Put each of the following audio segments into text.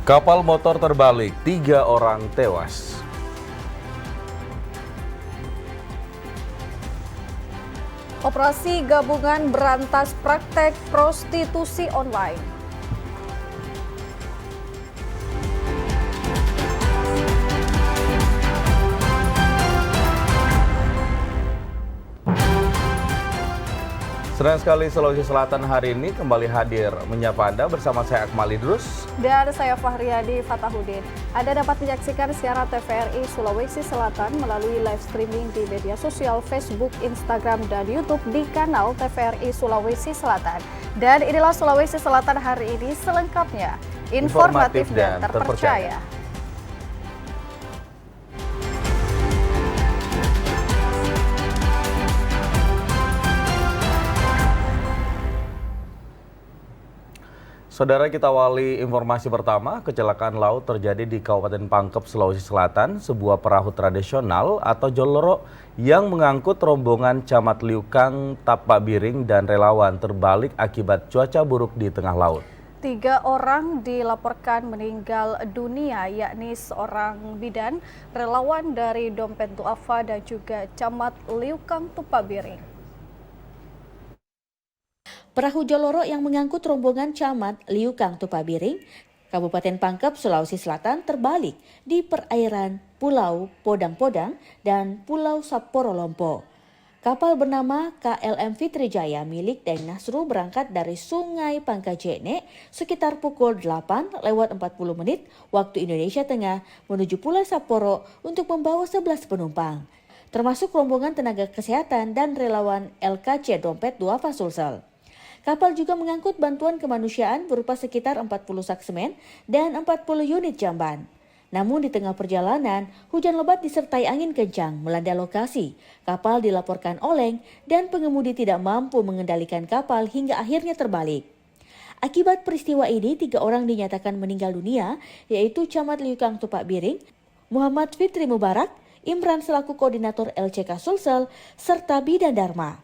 Kapal motor terbalik, 3 orang tewas. Operasi gabungan berantas praktek prostitusi online. Senang sekali Sulawesi Selatan hari ini kembali hadir menyapa Anda bersama saya Akmal Idrus. Dan saya Fahriyadi Fatahudin. Anda dapat menyaksikan siaran TVRI Sulawesi Selatan melalui live streaming di media sosial Facebook, Instagram, dan YouTube di kanal TVRI Sulawesi Selatan. Dan inilah Sulawesi Selatan hari ini selengkapnya, informatif dan terpercaya. Saudara, kita awali informasi pertama. Kecelakaan laut terjadi di Kabupaten Pangkep, Sulawesi Selatan. Sebuah perahu tradisional atau joloro yang mengangkut rombongan camat liukang, tapak biring, dan relawan terbalik akibat cuaca buruk di tengah laut. 3 orang dilaporkan meninggal dunia, yakni seorang bidan, relawan dari Dompet Duafa, dan juga camat liukang tapak biring. Perahu joloro yang mengangkut rombongan camat Liukang Tupabiring, Kabupaten Pangkep, Sulawesi Selatan terbalik di perairan Pulau Podang-Podang dan Pulau Saporolompo. Kapal bernama KLM Fitrijaya milik Daeng Nasru berangkat dari Sungai Pangkajene sekitar pukul 8:40 waktu Indonesia Tengah menuju Pulau Saporo untuk membawa 11 penumpang, termasuk rombongan tenaga kesehatan dan relawan LKC Dompet Duafa Sulsel. Kapal juga mengangkut bantuan kemanusiaan berupa sekitar 40 sak semen dan 40 unit jamban. Namun di tengah perjalanan, hujan lebat disertai angin kencang melanda lokasi. Kapal dilaporkan oleng dan pengemudi tidak mampu mengendalikan kapal hingga akhirnya terbalik. Akibat peristiwa ini, 3 orang dinyatakan meninggal dunia, yaitu Camat Liukang Tupak Biring, Muhammad Fitri Mubarak, Imran selaku koordinator LCK Sulsel, serta Bidan Dharma.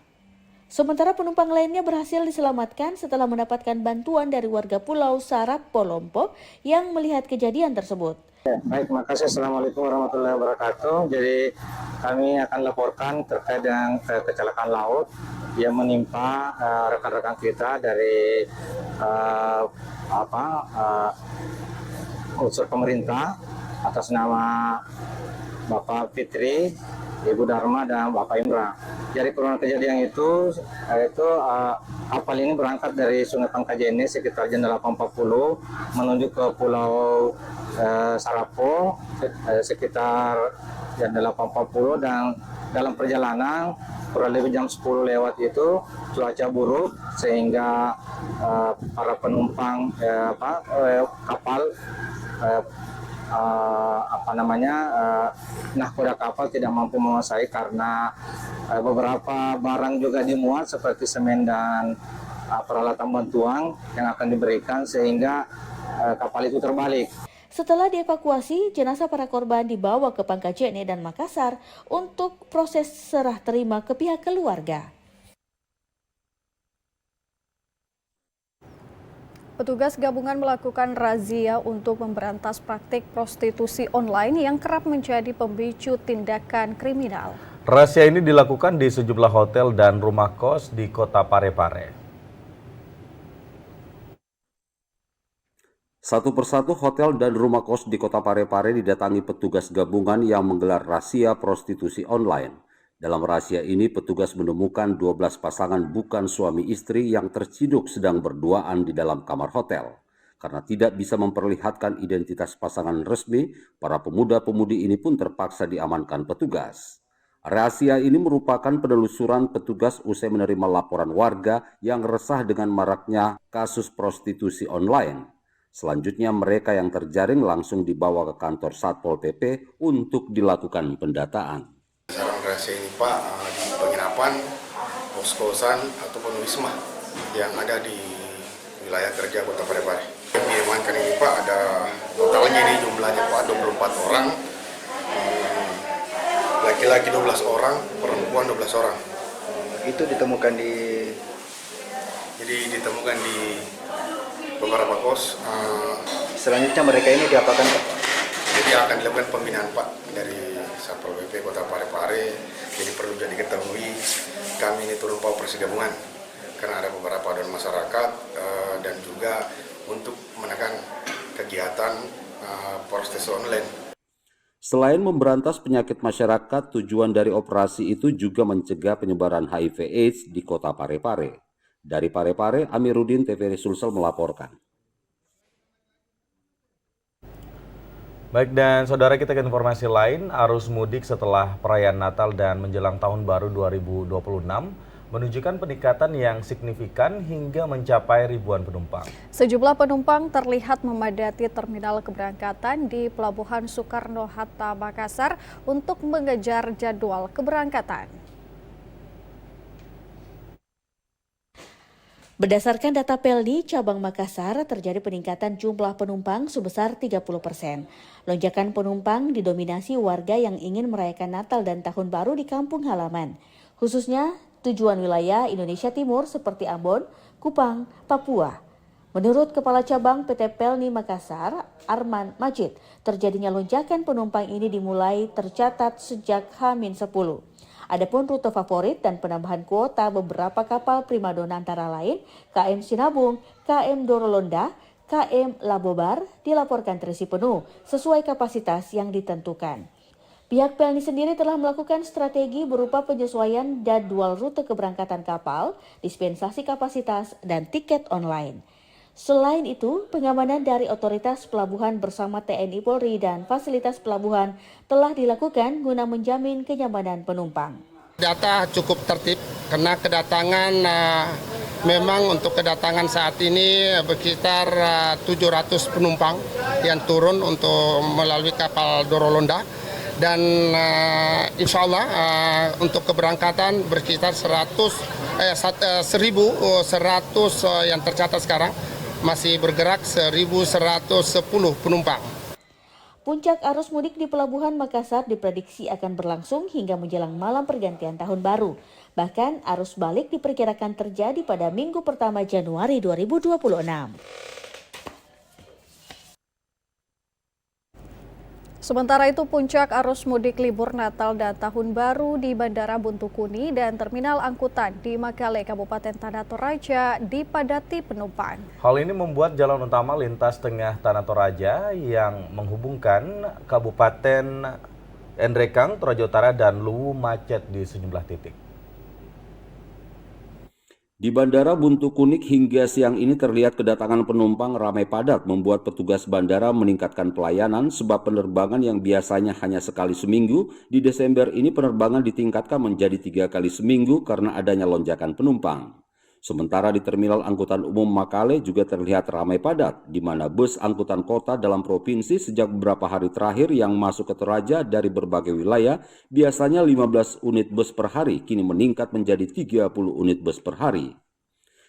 Sementara penumpang lainnya berhasil diselamatkan setelah mendapatkan bantuan dari warga Pulau Sarap Polompo yang melihat kejadian tersebut. Baik, makasih. Assalamualaikum warahmatullahi wabarakatuh. Jadi kami akan laporkan terkait dengan kecelakaan laut yang menimpa rekan-rekan kita dari unsur pemerintah atas nama Bapak Fitri, Ibu Dharma, dan Bapak Imran. Jadi kronologi kejadian itu kapal ini berangkat dari Sungai Pangkajene sekitar jam 8.40 menuju ke Pulau Sarapo sekitar jam 8.40, dan dalam perjalanan kurang lebih jam 10 lewat itu cuaca buruk sehingga para penumpang kapal nahkoda kapal tidak mampu menguasai karena beberapa barang juga dimuat seperti semen dan peralatan bantuan yang akan diberikan sehingga kapal itu terbalik. Setelah dievakuasi, jenazah para korban dibawa ke Pangkajene dan Makassar untuk proses serah terima ke pihak keluarga. Petugas gabungan melakukan razia untuk memberantas praktik prostitusi online yang kerap menjadi pemicu tindakan kriminal. Razia ini dilakukan di sejumlah hotel dan rumah kos di Kota Parepare. Satu persatu hotel dan rumah kos di Kota Parepare didatangi petugas gabungan yang menggelar razia prostitusi online. Dalam razia ini, petugas menemukan 12 pasangan bukan suami istri yang terciduk sedang berduaan di dalam kamar hotel. Karena tidak bisa memperlihatkan identitas pasangan resmi, para pemuda-pemudi ini pun terpaksa diamankan petugas. Razia ini merupakan penelusuran petugas usai menerima laporan warga yang resah dengan maraknya kasus prostitusi online. Selanjutnya mereka yang terjaring langsung dibawa ke kantor Satpol PP untuk dilakukan pendataan. Saran rahasia ini Pak, di penginapan, kos-kosan ataupun wisma yang ada di wilayah kerja Kota Parepare. Yang diamankan ini Pak, ada totalnya ini jumlahnya Pak 24 orang, laki-laki 12 orang, perempuan 12 orang. Itu ditemukan ditemukan di beberapa kos selanjutnya mereka ini diapakan Pak? Jadi akan dilakukan pembinaan Pak dari Satpol PP Kota Parepare. Jadi perlu jadi ketahui kami ini turun Polres gabungan karena ada beberapa dan masyarakat dan juga untuk menekan kegiatan prostitusi online. Selain memberantas penyakit masyarakat, tujuan dari operasi itu juga mencegah penyebaran HIV/AIDS di Kota Parepare. Dari Parepare, Amiruddin, TVRI Sulsel melaporkan. Baik, dan saudara, kita ke informasi lain. Arus mudik setelah perayaan Natal dan menjelang Tahun Baru 2026 menunjukkan peningkatan yang signifikan hingga mencapai ribuan penumpang. Sejumlah penumpang terlihat memadati terminal keberangkatan di Pelabuhan Soekarno-Hatta, Makassar untuk mengejar jadwal keberangkatan. Berdasarkan data Pelni Cabang Makassar, terjadi peningkatan jumlah penumpang sebesar 30%. Lonjakan penumpang didominasi warga yang ingin merayakan Natal dan Tahun Baru di kampung halaman, khususnya tujuan wilayah Indonesia Timur seperti Ambon, Kupang, Papua. Menurut Kepala Cabang PT Pelni Makassar, Arman Majid, terjadinya lonjakan penumpang ini dimulai tercatat sejak H-10. Adapun rute favorit dan penambahan kuota beberapa kapal primadona antara lain KM Sinabung, KM Dorolonda, KM Labobar dilaporkan terisi penuh sesuai kapasitas yang ditentukan. Pihak Pelni sendiri telah melakukan strategi berupa penyesuaian jadwal rute keberangkatan kapal, dispensasi kapasitas, dan tiket online. Selain itu, pengamanan dari otoritas pelabuhan bersama TNI Polri dan fasilitas pelabuhan telah dilakukan guna menjamin kenyamanan penumpang. Data cukup tertib karena kedatangan memang untuk kedatangan saat ini sekitar 700 penumpang yang turun untuk melalui kapal Dorolonda. Dan insya Allah untuk keberangkatan berkisar 1.100 yang tercatat sekarang, masih bergerak 1.110 penumpang. Puncak arus mudik di Pelabuhan Makassar diprediksi akan berlangsung hingga menjelang malam pergantian Tahun Baru. Bahkan arus balik diperkirakan terjadi pada minggu pertama Januari 2026. Sementara itu, puncak arus mudik libur Natal dan Tahun Baru di Bandara Buntukuni dan Terminal Angkutan di Makale, Kabupaten Tanah Toraja dipadati penumpang. Hal ini membuat jalan utama lintas tengah Tanah Toraja yang menghubungkan Kabupaten Endrekang, Toraja Utara, dan Luwu macet di sejumlah titik. Di Bandara Buntukunik hingga siang ini terlihat kedatangan penumpang ramai padat membuat petugas bandara meningkatkan pelayanan sebab penerbangan yang biasanya hanya sekali seminggu, di Desember ini penerbangan ditingkatkan menjadi 3 kali seminggu karena adanya lonjakan penumpang. Sementara di Terminal Angkutan Umum Makale juga terlihat ramai padat, di mana bus angkutan kota dalam provinsi sejak beberapa hari terakhir yang masuk ke Toraja dari berbagai wilayah, biasanya 15 unit bus per hari, kini meningkat menjadi 30 unit bus per hari.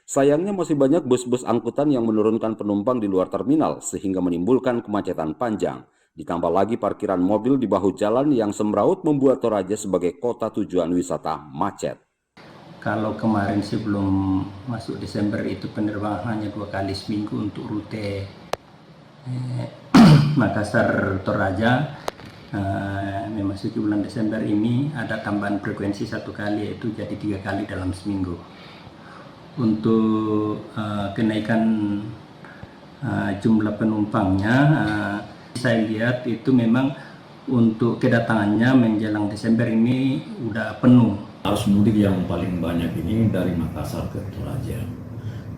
Sayangnya masih banyak bus-bus angkutan yang menurunkan penumpang di luar terminal, sehingga menimbulkan kemacetan panjang. Ditambah lagi parkiran mobil di bahu jalan yang semraut membuat Toraja sebagai kota tujuan wisata macet. Kalau kemarin sebelum masuk Desember itu penerbangan hanya 2 kali seminggu untuk rute Makassar-Toraja. Memasuki bulan Desember ini ada tambahan frekuensi 1 kali, yaitu jadi 3 kali dalam seminggu. Untuk kenaikan jumlah penumpangnya, saya lihat itu memang untuk kedatangannya menjelang Desember ini udah penuh. Arus mudik yang paling banyak ini dari Makassar ke Toraja.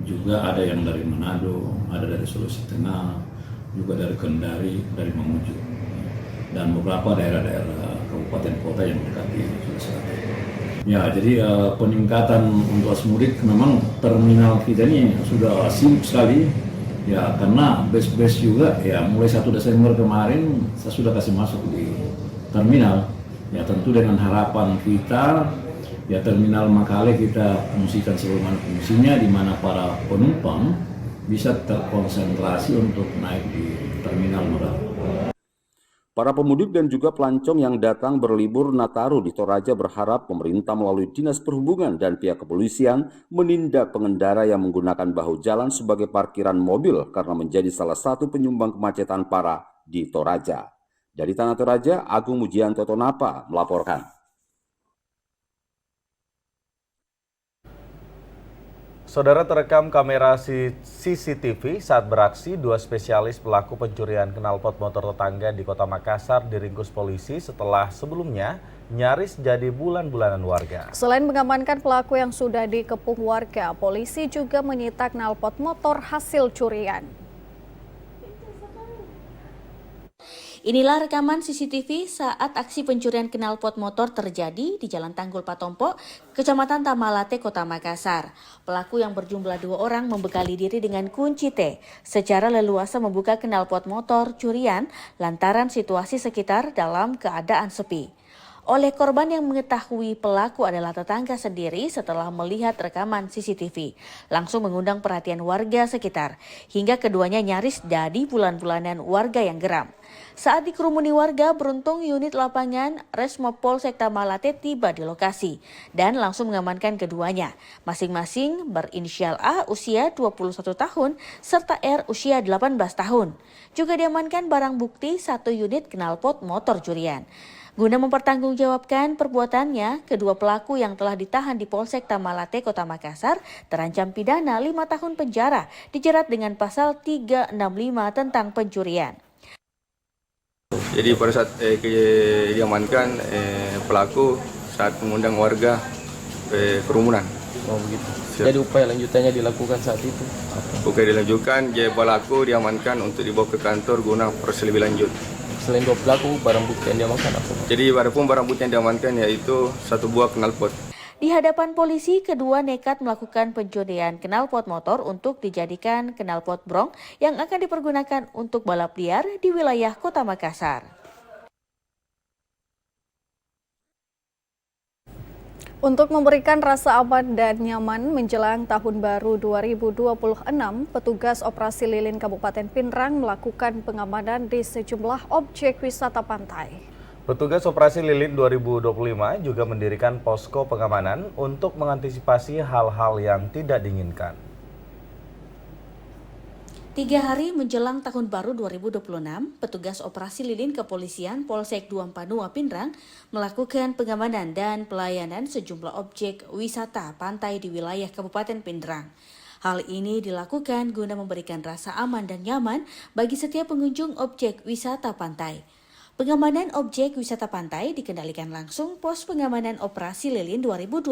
Juga ada yang dari Manado, ada dari Sulawesi Tengah, juga dari Kendari, dari Mamuju. Dan beberapa daerah-daerah kabupaten kota yang mendekati Sulawesi Selatan. Ya, jadi peningkatan untuk arus mudik memang terminal kita ini sudah sibuk sekali. Ya, karena bus-bus juga ya mulai 1 Desember kemarin saya sudah kasih masuk di terminal. Ya, tentu dengan harapan kita ya Terminal Makale kita fungsikan sebagaimana fungsinya, di mana para penumpang bisa terkonsentrasi untuk naik di Terminal Makale. Para pemudik dan juga pelancong yang datang berlibur Nataru di Toraja berharap pemerintah melalui Dinas Perhubungan dan pihak kepolisian menindak pengendara yang menggunakan bahu jalan sebagai parkiran mobil karena menjadi salah satu penyumbang kemacetan parah di Toraja. Dari Tanah Toraja, Agung Mujianto Tonapa melaporkan. Saudara, terekam kamera CCTV saat beraksi, dua spesialis pelaku pencurian knalpot motor tetangga di Kota Makassar diringkus polisi setelah sebelumnya nyaris jadi bulan-bulanan warga. Selain mengamankan pelaku yang sudah dikepung warga, polisi juga menyita knalpot motor hasil curian. Inilah rekaman CCTV saat aksi pencurian knalpot motor terjadi di Jalan Tanggul Patompo, Kecamatan Tamalate, Kota Makassar. Pelaku yang berjumlah 2 orang membekali diri dengan kunci T, secara leluasa membuka knalpot motor curian lantaran situasi sekitar dalam keadaan sepi. Oleh korban yang mengetahui pelaku adalah tetangga sendiri setelah melihat rekaman CCTV, langsung mengundang perhatian warga sekitar, hingga keduanya nyaris jadi bulan-bulanan warga yang geram. Saat dikerumuni warga, beruntung unit lapangan Resmo Polsek Tamalate tiba di lokasi dan langsung mengamankan keduanya, masing-masing berinisial A usia 21 tahun serta R usia 18 tahun. Juga diamankan barang bukti 1 unit knalpot motor curian. Guna mempertanggungjawabkan perbuatannya, kedua pelaku yang telah ditahan di Polsek Tamalate, Kota Makassar terancam pidana 5 tahun penjara, dijerat dengan pasal 365 tentang pencurian. Jadi pada saat diamankan, pelaku saat mengundang warga kerumunan. Oh begitu. Jadi upaya lanjutannya dilakukan saat itu? Upaya dilanjutkan, pelaku diamankan untuk dibawa ke kantor guna proses lebih lanjut. Selain 2 pelaku, barang bukti yang diamankan apa? Jadi adapun barang bukti yang diamankan yaitu 1 buah knalpot. Di hadapan polisi, kedua nekat melakukan pencurian knalpot motor untuk dijadikan knalpot brong yang akan dipergunakan untuk balap liar di wilayah Kota Makassar. Untuk memberikan rasa aman dan nyaman menjelang Tahun Baru 2026, petugas operasi lilin Kabupaten Pinrang melakukan pengamanan di sejumlah objek wisata pantai. Petugas Operasi Lilin 2025 juga mendirikan posko pengamanan untuk mengantisipasi hal-hal yang tidak diinginkan. 3 hari menjelang Tahun Baru 2026, petugas Operasi Lilin Kepolisian Polsek Duampanua Pinrang melakukan pengamanan dan pelayanan sejumlah objek wisata pantai di wilayah Kabupaten Pinrang. Hal ini dilakukan guna memberikan rasa aman dan nyaman bagi setiap pengunjung objek wisata pantai. Pengamanan objek wisata pantai dikendalikan langsung Pos Pengamanan Operasi Lilin 2025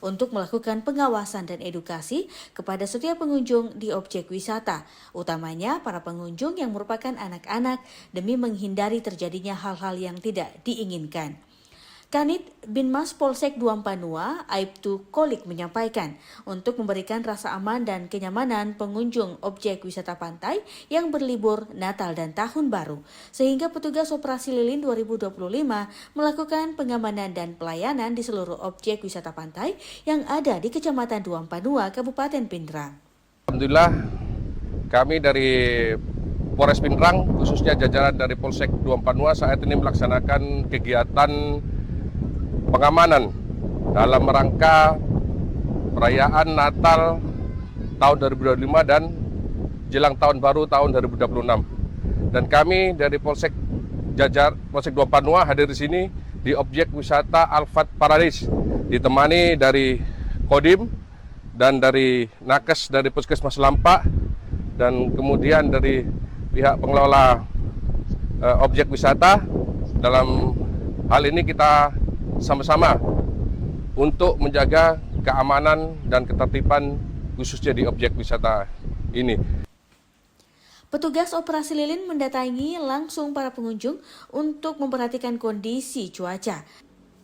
untuk melakukan pengawasan dan edukasi kepada setiap pengunjung di objek wisata, utamanya para pengunjung yang merupakan anak-anak demi menghindari terjadinya hal-hal yang tidak diinginkan. Kanit Binmas Polsek Duampanua, Aibtu Kolik menyampaikan untuk memberikan rasa aman dan kenyamanan pengunjung objek wisata pantai yang berlibur Natal dan Tahun Baru, sehingga petugas Operasi Lilin 2025 melakukan pengamanan dan pelayanan di seluruh objek wisata pantai yang ada di Kecamatan Duampanua, Kabupaten Pinrang. Alhamdulillah, kami dari Polres Pinrang, khususnya jajaran dari Polsek Duampanua saat ini melaksanakan kegiatan pengamanan dalam rangka perayaan Natal tahun 2025 dan jelang tahun baru tahun 2026. Dan kami dari Polsek Duampanua hadir di sini di objek wisata Alfat Paradise, ditemani dari Kodim dan dari Nakes dari Puskesmas Lampak dan kemudian dari pihak pengelola objek wisata. Dalam hal ini kita sama-sama untuk menjaga keamanan dan ketertiban khususnya di objek wisata ini. Petugas Operasi Lilin mendatangi langsung para pengunjung untuk memperhatikan kondisi cuaca.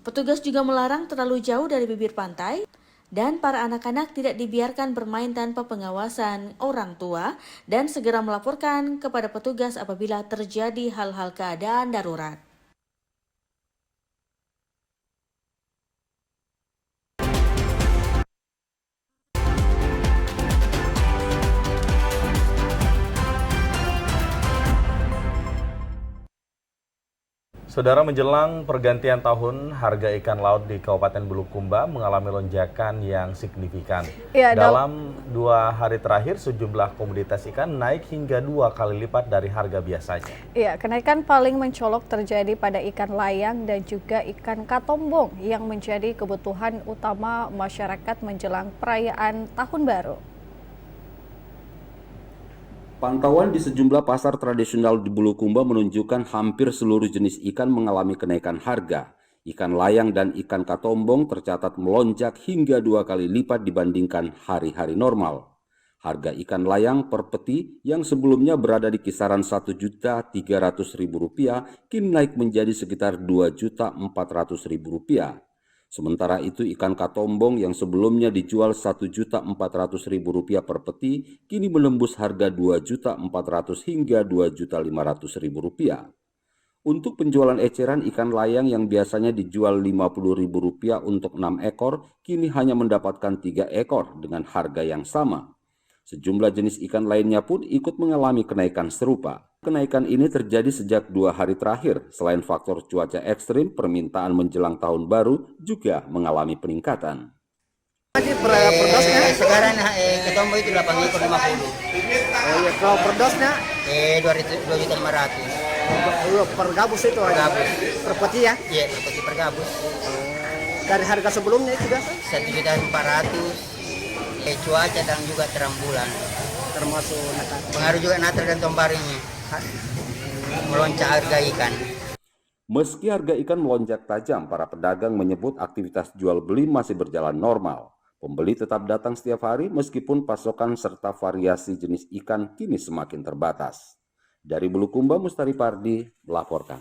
Petugas juga melarang terlalu jauh dari bibir pantai dan para anak-anak tidak dibiarkan bermain tanpa pengawasan orang tua dan segera melaporkan kepada petugas apabila terjadi hal-hal keadaan darurat. Saudara, menjelang pergantian tahun, harga ikan laut di Kabupaten Bulukumba mengalami lonjakan yang signifikan. Ya, dalam 2 hari terakhir, sejumlah komoditas ikan naik hingga 2 kali lipat dari harga biasanya. Ya, kenaikan paling mencolok terjadi pada ikan layang dan juga ikan katombong yang menjadi kebutuhan utama masyarakat menjelang perayaan Tahun Baru. Pantauan di sejumlah pasar tradisional di Bulukumba menunjukkan hampir seluruh jenis ikan mengalami kenaikan harga. Ikan layang dan ikan katombong tercatat melonjak hingga 2 kali lipat dibandingkan hari-hari normal. Harga ikan layang per peti yang sebelumnya berada di kisaran Rp1.300.000 kini naik menjadi sekitar Rp2.400.000. Sementara itu ikan katombong yang sebelumnya dijual Rp1.400.000 per peti kini menembus harga Rp2.400.000 hingga Rp2.500.000. Untuk penjualan eceran ikan layang yang biasanya dijual Rp50.000 untuk 6 ekor kini hanya mendapatkan 3 ekor dengan harga yang sama. Sejumlah jenis ikan lainnya pun ikut mengalami kenaikan serupa. Kenaikan ini terjadi sejak 2 hari terakhir. Selain faktor cuaca ekstrim, permintaan menjelang tahun baru juga mengalami peningkatan. Perdosnya sekarang ketombo itu 8.50. Oh iya, kalau perdosnya 2.500. per gabus itu aja. Per peti ya? Iya, per peti per gabus. Dari harga sebelumnya itu biasa? 1.400. Cuaca dan juga terang bulan. Termasuk Natal. Pengaruh juga Natal dan Tahun Barunya. Melonjak harga ikan. Meski harga ikan melonjak tajam, para pedagang menyebut aktivitas jual beli masih berjalan normal. Pembeli tetap datang setiap hari meskipun pasokan serta variasi jenis ikan kini semakin terbatas. Dari Bulukumba, Mustari Pardi melaporkan.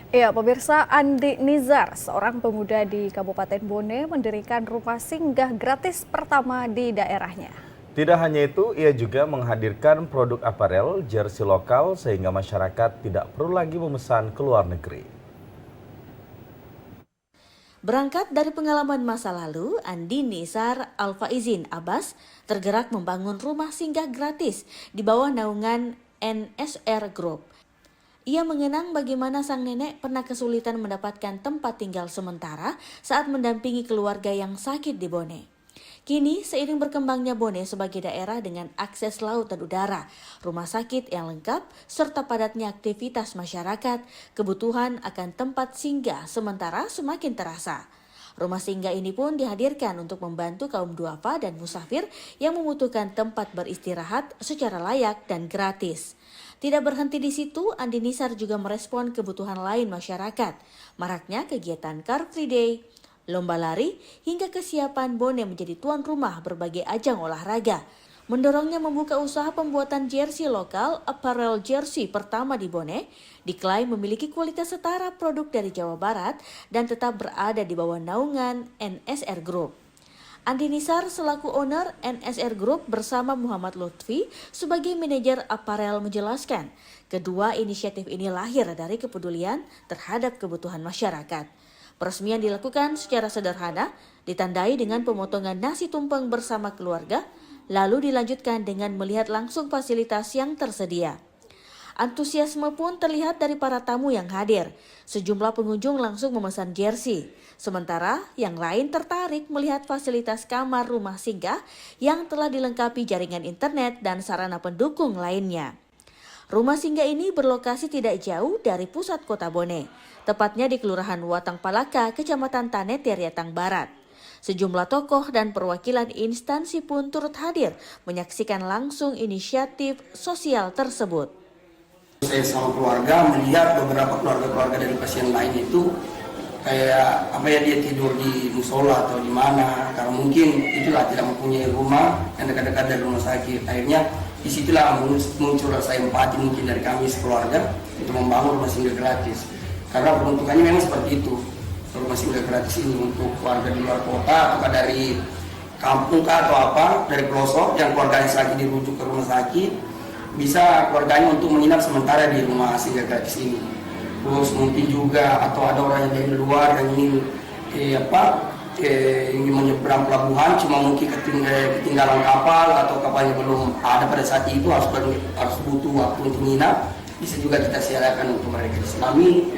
Ya, pemirsa, Andi Nizar, seorang pemuda di Kabupaten Bone, mendirikan rumah singgah gratis pertama di daerahnya. Tidak hanya itu, ia juga menghadirkan produk aparel jersey lokal sehingga masyarakat tidak perlu lagi memesan ke luar negeri. Berangkat dari pengalaman masa lalu, Andi Nizar Alfaizin Abbas tergerak membangun rumah singgah gratis di bawah naungan NSR Group. Ia mengenang bagaimana sang nenek pernah kesulitan mendapatkan tempat tinggal sementara saat mendampingi keluarga yang sakit di Bone. Kini, seiring berkembangnya Bone sebagai daerah dengan akses laut dan udara, rumah sakit yang lengkap, serta padatnya aktivitas masyarakat, kebutuhan akan tempat singgah sementara semakin terasa. Rumah singgah ini pun dihadirkan untuk membantu kaum duafa dan musafir yang membutuhkan tempat beristirahat secara layak dan gratis. Tidak berhenti di situ, Andi Nizar juga merespon kebutuhan lain masyarakat, maraknya kegiatan Car Free Day, lomba lari, hingga kesiapan Bone menjadi tuan rumah berbagai ajang olahraga. Mendorongnya membuka usaha pembuatan jersey lokal, apparel jersey pertama di Bone, diklaim memiliki kualitas setara produk dari Jawa Barat dan tetap berada di bawah naungan NSR Group. Andi Nizar selaku owner NSR Group bersama Muhammad Lutfi sebagai manajer aparel menjelaskan, kedua inisiatif ini lahir dari kepedulian terhadap kebutuhan masyarakat. Peresmian dilakukan secara sederhana, ditandai dengan pemotongan nasi tumpeng bersama keluarga, lalu dilanjutkan dengan melihat langsung fasilitas yang tersedia. Antusiasme pun terlihat dari para tamu yang hadir. Sejumlah pengunjung langsung memesan jersey. Sementara yang lain tertarik melihat fasilitas kamar rumah singgah yang telah dilengkapi jaringan internet dan sarana pendukung lainnya. Rumah singgah ini berlokasi tidak jauh dari pusat kota Bone, tepatnya di Kelurahan Watang Palaka, Kecamatan Tanet, Riatang Barat. Sejumlah tokoh dan perwakilan instansi pun turut hadir menyaksikan langsung inisiatif sosial tersebut. Saya sama keluarga melihat beberapa keluarga-keluarga dari pasien lain itu kayak dia tidur di musola atau di mana, karena mungkin itulah tidak mempunyai rumah yang dekat-dekat dari rumah sakit. Akhirnya disitulah muncul rasa empati mungkin dari kami sekeluarga untuk membangun rumah singgah gratis, karena peruntukannya memang seperti itu. Rumah singgah gratis ini untuk keluarga di luar kota atau dari kampung atau dari pelosok yang keluarganya sakit dirujuk ke rumah sakit, bisa keluarganya untuk menginap sementara di rumah singgah gratis ini. Terus mungkin juga atau ada orang yang dari luar yang ingin ingin menyeberang pelabuhan, cuma mungkin ketinggalan kapal atau kapalnya belum ada pada saat itu, harus butuh waktu untuk menginap. bisa juga kita silakan untuk mereka. Kami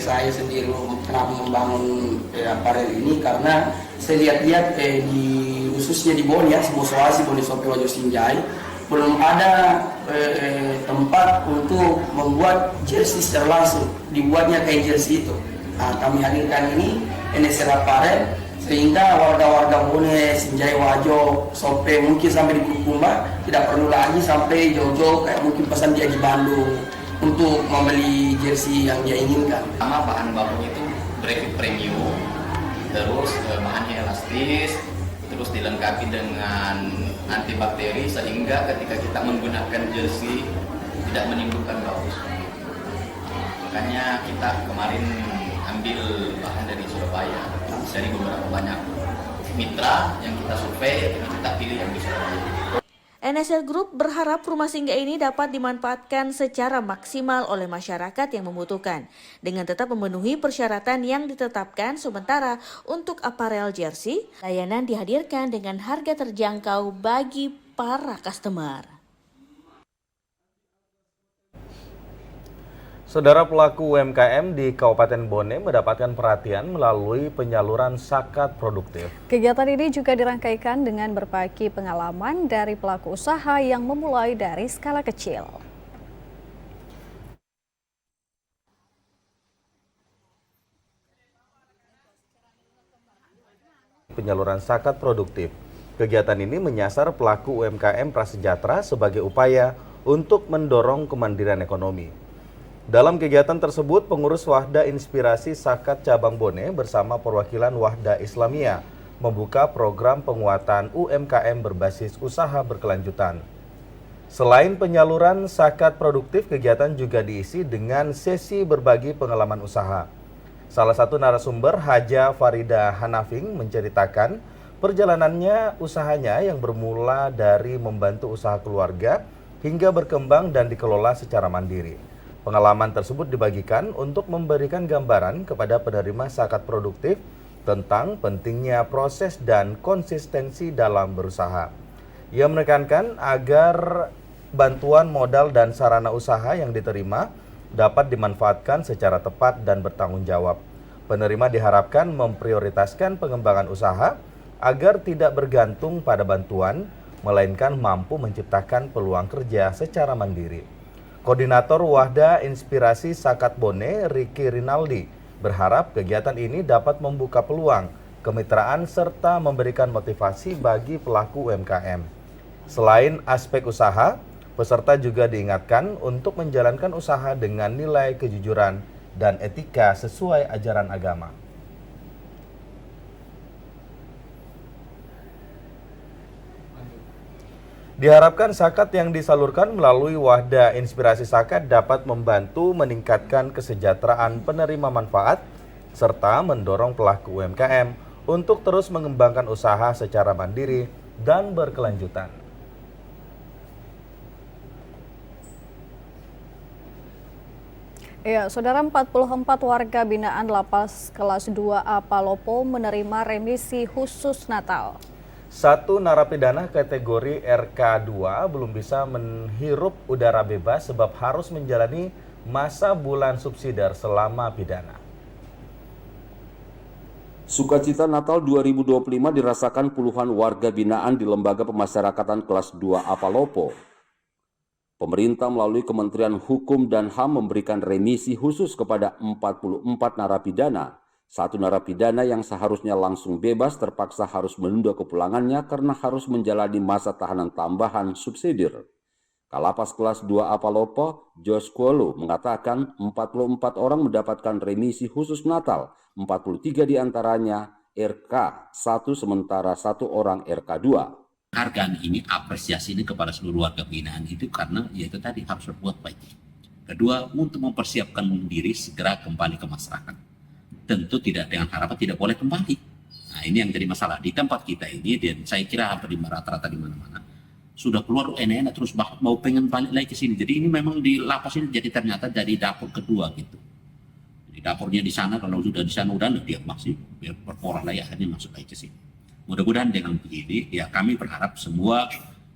saya sendiri kenapa membangun aparel ini karena saya lihat-lihat di khususnya di Bone ya, Bosoasi, Bone Sope Wajo Sinjai belum ada tempat untuk membuat jersey secara langsung, dibuatnya kayak jersey itu. Nah, kami hadirkan ini NSR Apparel sehingga warga-warga Bone, Sinjai, Wajo, Sope mungkin sampai di Kukumba tidak perlu lagi sampai jauh-jauh kayak mungkin pesan dia di Bandung untuk membeli jersey yang dia inginkan. Sama bahan bakunya itu grafit premium, terus bahannya elastis, terus dilengkapi dengan antibakteri sehingga ketika kita menggunakan jersey tidak menimbulkan bau. Makanya kita kemarin ambil bahan dari Surabaya, dari beberapa banyak mitra yang kita survei, kita pilih yang di Surabaya. NSL Group berharap rumah singgah ini dapat dimanfaatkan secara maksimal oleh masyarakat yang membutuhkan, dengan tetap memenuhi persyaratan yang ditetapkan. Sementara untuk aparel jersey, layanan dihadirkan dengan harga terjangkau bagi para customer. Saudara, pelaku UMKM di Kabupaten Bone mendapatkan perhatian melalui penyaluran zakat produktif. Kegiatan ini juga dirangkaikan dengan berbagi pengalaman dari pelaku usaha yang memulai dari skala kecil. Penyaluran zakat produktif. Kegiatan ini menyasar pelaku UMKM prasejahtera sebagai upaya untuk mendorong kemandirian ekonomi. Dalam kegiatan tersebut, pengurus Wahda Inspirasi Zakat Cabang Bone bersama perwakilan Wahda Islamiyah membuka program penguatan UMKM berbasis usaha berkelanjutan. Selain penyaluran zakat produktif, kegiatan juga diisi dengan sesi berbagi pengalaman usaha. Salah satu narasumber, Haja Farida Hanafing, menceritakan perjalanannya usahanya yang bermula dari membantu usaha keluarga hingga berkembang dan dikelola secara mandiri. Pengalaman tersebut dibagikan untuk memberikan gambaran kepada penerima zakat produktif tentang pentingnya proses dan konsistensi dalam berusaha. Ia menekankan agar bantuan modal dan sarana usaha yang diterima dapat dimanfaatkan secara tepat dan bertanggung jawab. Penerima diharapkan memprioritaskan pengembangan usaha agar tidak bergantung pada bantuan, melainkan mampu menciptakan peluang kerja secara mandiri. Koordinator Wahda Inspirasi Zakat Bone, Ricky Rinaldi, berharap kegiatan ini dapat membuka peluang kemitraan serta memberikan motivasi bagi pelaku UMKM. Selain aspek usaha, peserta juga diingatkan untuk menjalankan usaha dengan nilai kejujuran dan etika sesuai ajaran agama. Diharapkan zakat yang disalurkan melalui Wahda Inspirasi Zakat dapat membantu meningkatkan kesejahteraan penerima manfaat serta mendorong pelaku UMKM untuk terus mengembangkan usaha secara mandiri dan berkelanjutan. Ya, Saudara, 44 warga binaan Lapas kelas 2A Palopo menerima remisi khusus Natal. Satu narapidana kategori RK2 belum bisa menghirup udara bebas sebab harus menjalani masa bulan subsidiar selama pidana. Sukacita Natal 2025 dirasakan puluhan warga binaan di Lembaga Pemasyarakatan kelas 2A Palopo. Pemerintah melalui Kementerian Hukum dan HAM memberikan remisi khusus kepada 44 narapidana. Satu narapidana yang seharusnya langsung bebas terpaksa harus menunda kepulangannya karena harus menjalani masa tahanan tambahan subsidiar. Kalapas kelas 2A Palopo, Jos Kuolo, mengatakan 44 orang mendapatkan remisi khusus Natal, 43 diantaranya RK1 sementara 1 orang RK2. Hargaan ini, apresiasi ini kepada seluruh warga binaan itu karena yaitu tadi harus berbuat baik. Kedua, untuk mempersiapkan diri segera kembali ke masyarakat. Tentu tidak dengan harapan tidak boleh kembali. Nah, ini yang jadi masalah di tempat kita ini, dan saya kira hampir di rata-rata di mana-mana sudah keluar enak-enak terus mau pengen balik lagi ke sini. Jadi ini memang di lapas ini jadi ternyata dari dapur kedua gitu. Di dapurnya di sana, kalau sudah di sana udah dia masih berporak lagi akhirnya masuk lagi ke sini. Mudah-mudahan dengan begini ya kami berharap semua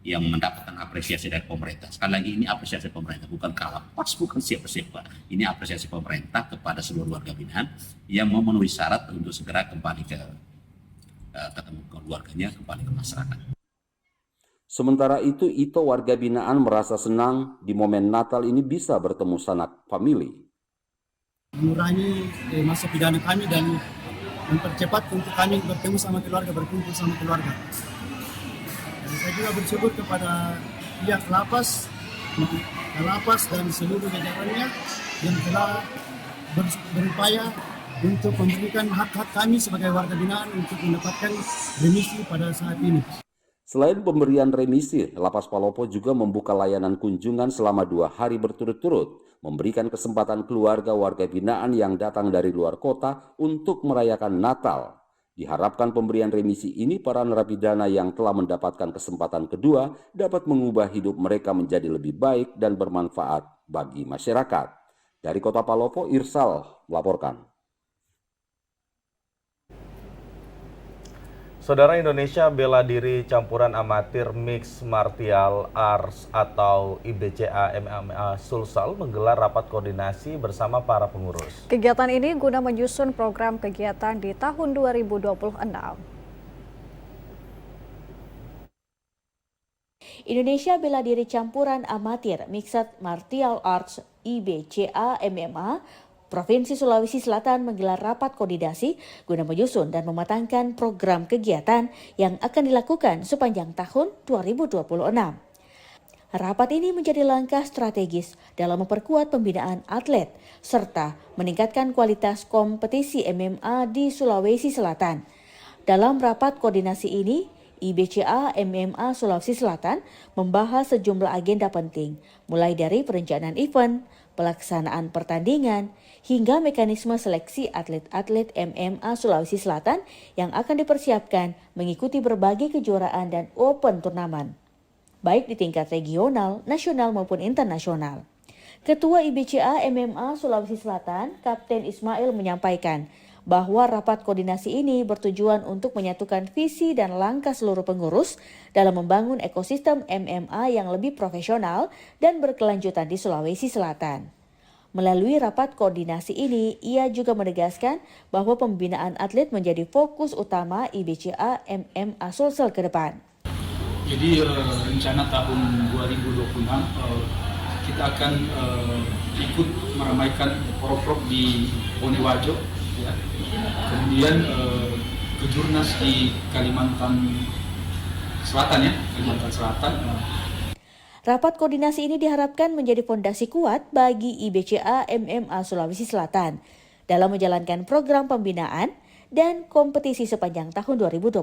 yang mendapatkan apresiasi dari pemerintah. Sekali lagi ini apresiasi pemerintah, bukan kalapas, bukan siapa-siapa. Ini apresiasi pemerintah kepada seluruh warga binaan yang memenuhi syarat untuk segera kembali ketemu keluarganya, kembali ke masyarakat. Sementara itu, Ito warga binaan merasa senang di momen Natal ini bisa bertemu sanak famili. Mengurangi masa pidana kami dan mempercepat untuk kami bertemu sama keluarga, berkumpul sama keluarga. Dan saya juga bersyukur kepada pihak lapas dan seluruh jajarannya yang telah berupaya untuk memberikan hak-hak kami sebagai warga binaan untuk mendapatkan remisi pada saat ini. Selain pemberian remisi, Lapas Palopo juga membuka layanan kunjungan selama 2 hari berturut-turut, memberikan kesempatan keluarga warga binaan yang datang dari luar kota untuk merayakan Natal. Diharapkan pemberian remisi ini para narapidana yang telah mendapatkan kesempatan kedua dapat mengubah hidup mereka menjadi lebih baik dan bermanfaat bagi masyarakat. Dari Kota Palopo, Irsal melaporkan. Saudara, Indonesia Bela Diri Campuran Amatir Mixed Martial Arts atau IBCA MMA Sulsel menggelar rapat koordinasi bersama para pengurus. Kegiatan ini guna menyusun program kegiatan di tahun 2026. Indonesia Bela Diri Campuran Amatir Mixed Martial Arts IBCA MMA Provinsi Sulawesi Selatan menggelar rapat koordinasi guna menyusun dan mematangkan program kegiatan yang akan dilakukan sepanjang tahun 2026. Rapat ini menjadi langkah strategis dalam memperkuat pembinaan atlet serta meningkatkan kualitas kompetisi MMA di Sulawesi Selatan. Dalam rapat koordinasi ini, IBCA MMA Sulawesi Selatan membahas sejumlah agenda penting, mulai dari perencanaan event, pelaksanaan pertandingan, hingga mekanisme seleksi atlet-atlet MMA Sulawesi Selatan yang akan dipersiapkan mengikuti berbagai kejuaraan dan open turnamen, baik di tingkat regional, nasional maupun internasional. Ketua IBCA MMA Sulawesi Selatan, Kapten Ismail menyampaikan bahwa rapat koordinasi ini bertujuan untuk menyatukan visi dan langkah seluruh pengurus dalam membangun ekosistem MMA yang lebih profesional dan berkelanjutan di Sulawesi Selatan. Melalui rapat koordinasi ini, ia juga menegaskan bahwa pembinaan atlet menjadi fokus utama IBCA MMA Sulsel ke depan. Jadi rencana tahun 2026 kita akan ikut meramaikan Poroprov di Poniwajo, ya. Kemudian kejurnas di Kalimantan Selatan, ya, Kalimantan Selatan. Rapat koordinasi ini diharapkan menjadi fondasi kuat bagi IBCA MMA Sulawesi Selatan dalam menjalankan program pembinaan dan kompetisi sepanjang tahun 2026.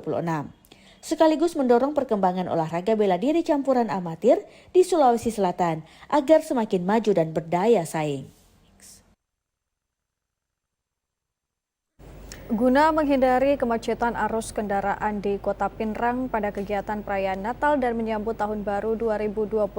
Sekaligus mendorong perkembangan olahraga bela diri campuran amatir di Sulawesi Selatan agar semakin maju dan berdaya saing. Guna menghindari kemacetan arus kendaraan di Kota Pinrang pada kegiatan perayaan Natal dan menyambut Tahun Baru 2026,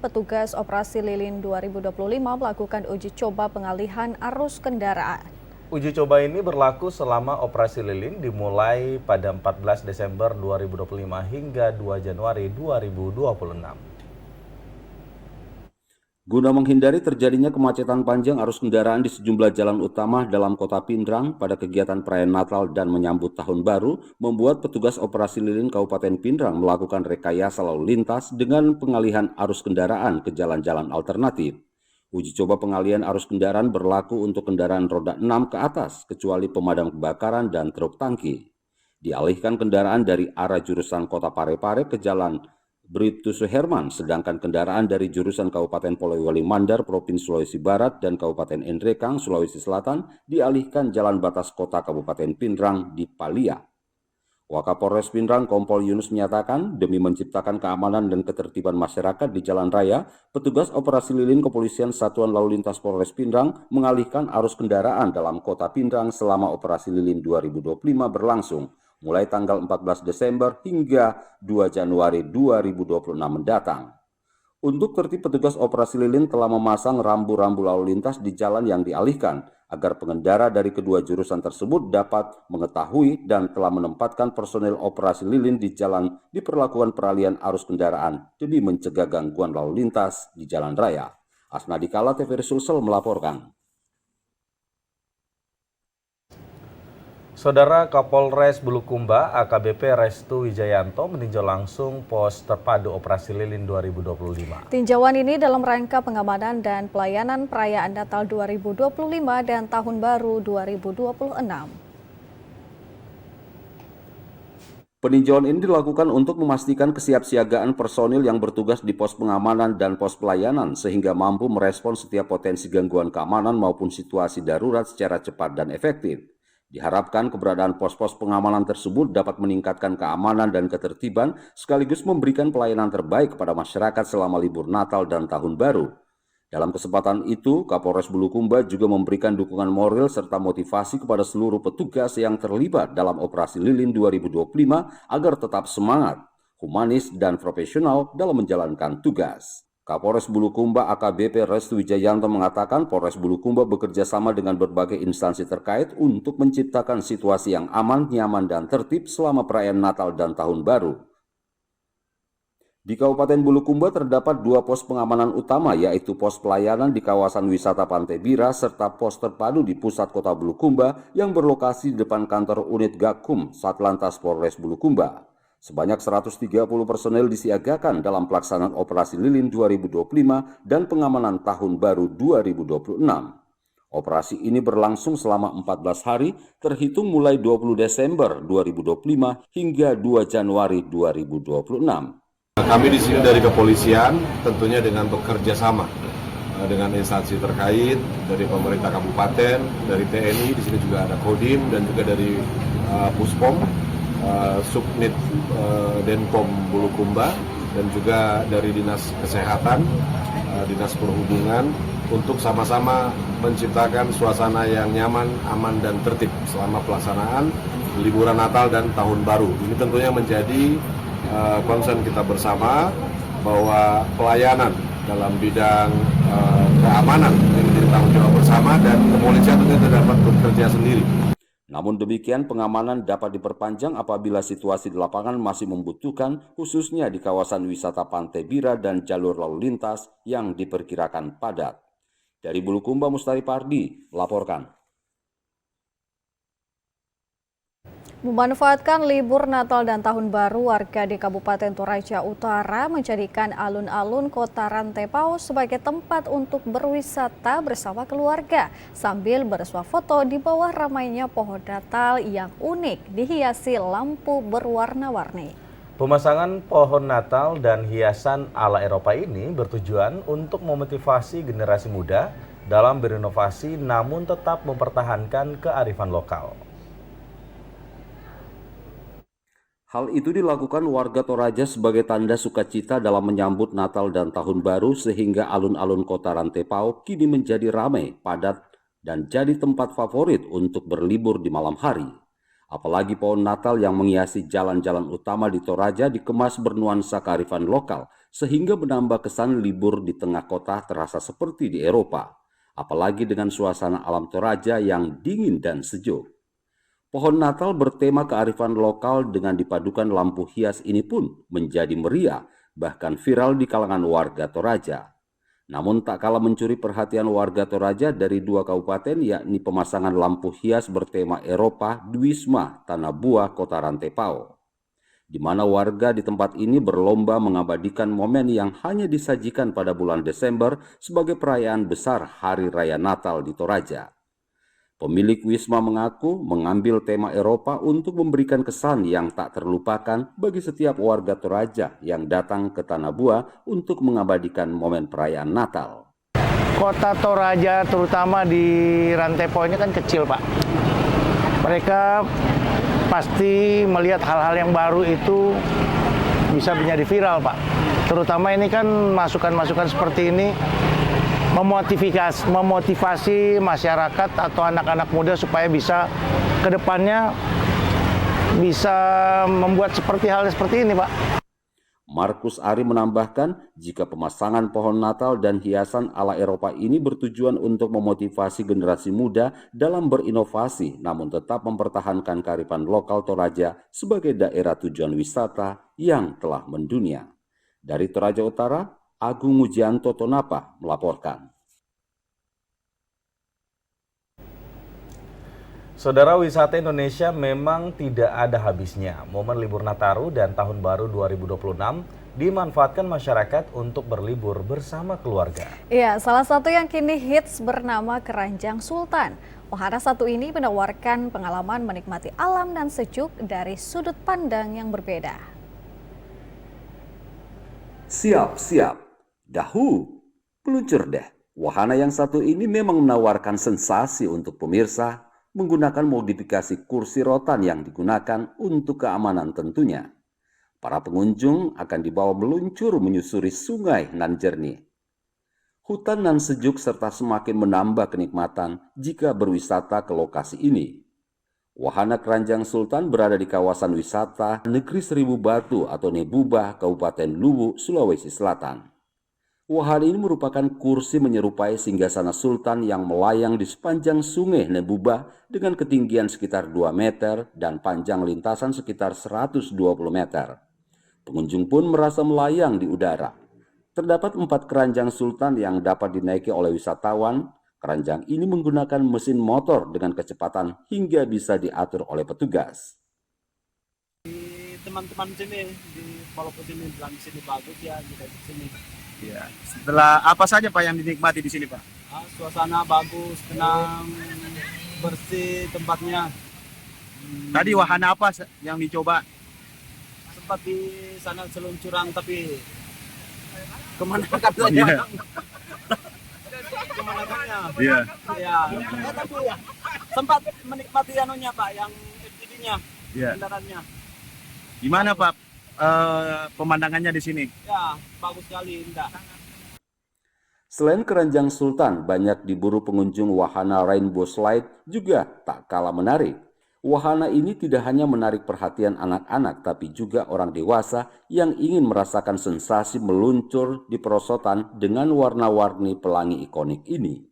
petugas Operasi Lilin 2025 melakukan uji coba pengalihan arus kendaraan. Uji coba ini berlaku selama Operasi Lilin dimulai pada 14 Desember 2025 hingga 2 Januari 2026. Guna menghindari terjadinya kemacetan panjang arus kendaraan di sejumlah jalan utama dalam Kota Pinrang pada kegiatan perayaan Natal dan menyambut Tahun Baru, membuat petugas Operasi Lilin Kabupaten Pinrang melakukan rekayasa lalu lintas dengan pengalihan arus kendaraan ke jalan-jalan alternatif. Uji coba pengalihan arus kendaraan berlaku untuk kendaraan roda 6 ke atas, kecuali pemadam kebakaran dan truk tangki. Dialihkan kendaraan dari arah jurusan Kota Parepare ke jalan Bribtu Suherman, sedangkan kendaraan dari jurusan Kabupaten Polewali Mandar, Provinsi Sulawesi Barat dan Kabupaten Endrekang, Sulawesi Selatan dialihkan jalan batas kota Kabupaten Pinrang di Palia. Wakapolres Pinrang Kompol Yunus menyatakan, demi menciptakan keamanan dan ketertiban masyarakat di jalan raya, petugas Operasi Lilin Kepolisian Satuan Lalu Lintas Polres Pinrang mengalihkan arus kendaraan dalam Kota Pinrang selama Operasi Lilin 2025 berlangsung, mulai tanggal 14 Desember hingga 2 Januari 2026 mendatang. Untuk tertib, petugas Operasi Lilin telah memasang rambu-rambu lalu lintas di jalan yang dialihkan agar pengendara dari kedua jurusan tersebut dapat mengetahui dan telah menempatkan personel operasi lilin di jalan diperlakukan peralihan arus kendaraan demi mencegah gangguan lalu lintas di jalan raya. Asnadi Kala, TVRI Sulsel melaporkan. Saudara Kapolres Bulukumba AKBP Restu Wijayanto meninjau langsung pos terpadu operasi lilin 2025. Tinjauan ini dalam rangka pengamanan dan pelayanan perayaan Natal 2025 dan Tahun Baru 2026. Peninjauan ini dilakukan untuk memastikan kesiapsiagaan personil yang bertugas di pos pengamanan dan pos pelayanan sehingga mampu merespon setiap potensi gangguan keamanan maupun situasi darurat secara cepat dan efektif. Diharapkan keberadaan pos-pos pengamanan tersebut dapat meningkatkan keamanan dan ketertiban sekaligus memberikan pelayanan terbaik kepada masyarakat selama libur Natal dan Tahun Baru. Dalam kesempatan itu, Kapolres Bulukumba juga memberikan dukungan moral serta motivasi kepada seluruh petugas yang terlibat dalam operasi lilin 2025 agar tetap semangat, humanis, dan profesional dalam menjalankan tugas. Kapolres Bulukumba AKBP Restu Wijayanto mengatakan Polres Bulukumba bekerja sama dengan berbagai instansi terkait untuk menciptakan situasi yang aman, nyaman, dan tertib selama perayaan Natal dan Tahun Baru. Di Kabupaten Bulukumba terdapat 2 pos pengamanan utama, yaitu pos pelayanan di kawasan wisata Pantai Bira serta pos terpadu di pusat kota Bulukumba yang berlokasi di depan kantor unit Gakum Satlantas Polres Bulukumba. Sebanyak 130 personel disiagakan dalam pelaksanaan operasi lilin 2025 dan pengamanan Tahun Baru 2026. Operasi ini berlangsung selama 14 hari, terhitung mulai 20 Desember 2025 hingga 2 Januari 2026. Kami di sini dari kepolisian tentunya dengan bekerja sama dengan instansi terkait dari pemerintah kabupaten, dari TNI, di sini juga ada Kodim dan juga dari Puspom, Subnit Denpom Bulukumba dan juga dari Dinas Kesehatan, Dinas Perhubungan untuk sama-sama menciptakan suasana yang nyaman, aman, dan tertib selama pelaksanaan liburan Natal dan Tahun Baru. Ini tentunya menjadi concern kita bersama bahwa pelayanan dalam bidang keamanan ini menjadi tanggung jawab bersama dan kepolisian tentunya tidak dapat bekerja sendiri. Namun demikian, pengamanan dapat diperpanjang apabila situasi di lapangan masih membutuhkan, khususnya di kawasan wisata Pantai Bira dan jalur lalu lintas yang diperkirakan padat. Dari Bulukumba, Mustari Pardi melaporkan. Memanfaatkan libur Natal dan Tahun Baru, warga di Kabupaten Toraja Utara menjadikan alun-alun Kota Rantai Paus sebagai tempat untuk berwisata bersama keluarga sambil bersuah foto di bawah ramainya pohon Natal yang unik dihiasi lampu berwarna-warni. Pemasangan pohon Natal dan hiasan ala Eropa ini bertujuan untuk memotivasi generasi muda dalam berinovasi namun tetap mempertahankan kearifan lokal. Hal itu dilakukan warga Toraja sebagai tanda sukacita dalam menyambut Natal dan Tahun Baru sehingga alun-alun Kota Rantai Paus kini menjadi ramai, padat, dan jadi tempat favorit untuk berlibur di malam hari. Apalagi pohon Natal yang menghiasi jalan-jalan utama di Toraja dikemas bernuansa kearifan lokal sehingga menambah kesan libur di tengah kota terasa seperti di Eropa. Apalagi dengan suasana alam Toraja yang dingin dan sejuk. Pohon Natal bertema kearifan lokal dengan dipadukan lampu hias ini pun menjadi meriah, bahkan viral di kalangan warga Toraja. Namun tak kalah mencuri perhatian warga Toraja dari 2 kabupaten, yakni pemasangan lampu hias bertema Eropa di Wisma Tanah Buah Kota Rantai Paus, di mana warga di tempat ini berlomba mengabadikan momen yang hanya disajikan pada bulan Desember sebagai perayaan besar Hari Raya Natal di Toraja. Pemilik Wisma mengaku mengambil tema Eropa untuk memberikan kesan yang tak terlupakan bagi setiap warga Toraja yang datang ke Tanah Buah untuk mengabadikan momen perayaan Natal. Kota Toraja terutama di Rantai Paus ini kan kecil, Pak. Mereka pasti melihat hal-hal yang baru itu bisa menjadi viral, Pak. Terutama ini kan masukan-masukan seperti ini memotivasi masyarakat atau anak-anak muda supaya bisa ke depannya bisa membuat hal seperti ini, Pak. Markus Ari menambahkan, jika pemasangan pohon Natal dan hiasan ala Eropa ini bertujuan untuk memotivasi generasi muda dalam berinovasi, namun tetap mempertahankan kearifan lokal Toraja sebagai daerah tujuan wisata yang telah mendunia. Dari Toraja Utara, Agung Mujianto Tonapa melaporkan. Saudara, wisata Indonesia memang tidak ada habisnya. Momen libur Nataru dan Tahun Baru 2026 dimanfaatkan masyarakat untuk berlibur bersama keluarga. Iya, salah satu yang kini hits bernama Keranjang Sultan. Wahana satu ini menawarkan pengalaman menikmati alam dan sejuk dari sudut pandang yang berbeda. Siap-siap, dahu, peluncur deh. Wahana yang satu ini memang menawarkan sensasi untuk pemirsa, menggunakan modifikasi kursi rotan yang digunakan untuk keamanan tentunya. Para pengunjung akan dibawa meluncur menyusuri sungai nan jernih. Hutan nan sejuk serta semakin menambah kenikmatan jika berwisata ke lokasi ini. Wahana Keranjang Sultan berada di kawasan wisata Negeri Seribu Batu atau Nebuba, Kabupaten Luwu, Sulawesi Selatan. Wahana ini merupakan kursi menyerupai singgasana Sultan yang melayang di sepanjang sungai Nebuba dengan ketinggian sekitar 2 meter dan panjang lintasan sekitar 120 meter. Pengunjung pun merasa melayang di udara. Terdapat 4 keranjang Sultan yang dapat dinaiki oleh wisatawan. Keranjang ini menggunakan mesin motor dengan kecepatan hingga bisa diatur oleh petugas. Teman-teman sini, walaupun ini bilang di sini bagus ya, kita di sini. Ya. Setelah apa saja Pak yang dinikmati di sini Pak? Suasana bagus, tenang, bersih tempatnya. Tadi wahana apa yang dicoba? Sempat di sana seluncuran tapi kemana katanya? Kemana katanya? Iya. Ya. Tapi ya, sempat menikmati anunya Pak, yang FPV-nya, kendaraannya. Gimana Pak? Pemandangannya di sini? Ya, bagus sekali, indah. Selain Keranjang Sultan, banyak diburu pengunjung wahana Rainbow Slide juga tak kalah menarik. Wahana ini tidak hanya menarik perhatian anak-anak, tapi juga orang dewasa yang ingin merasakan sensasi meluncur di perosotan dengan warna-warni pelangi ikonik ini.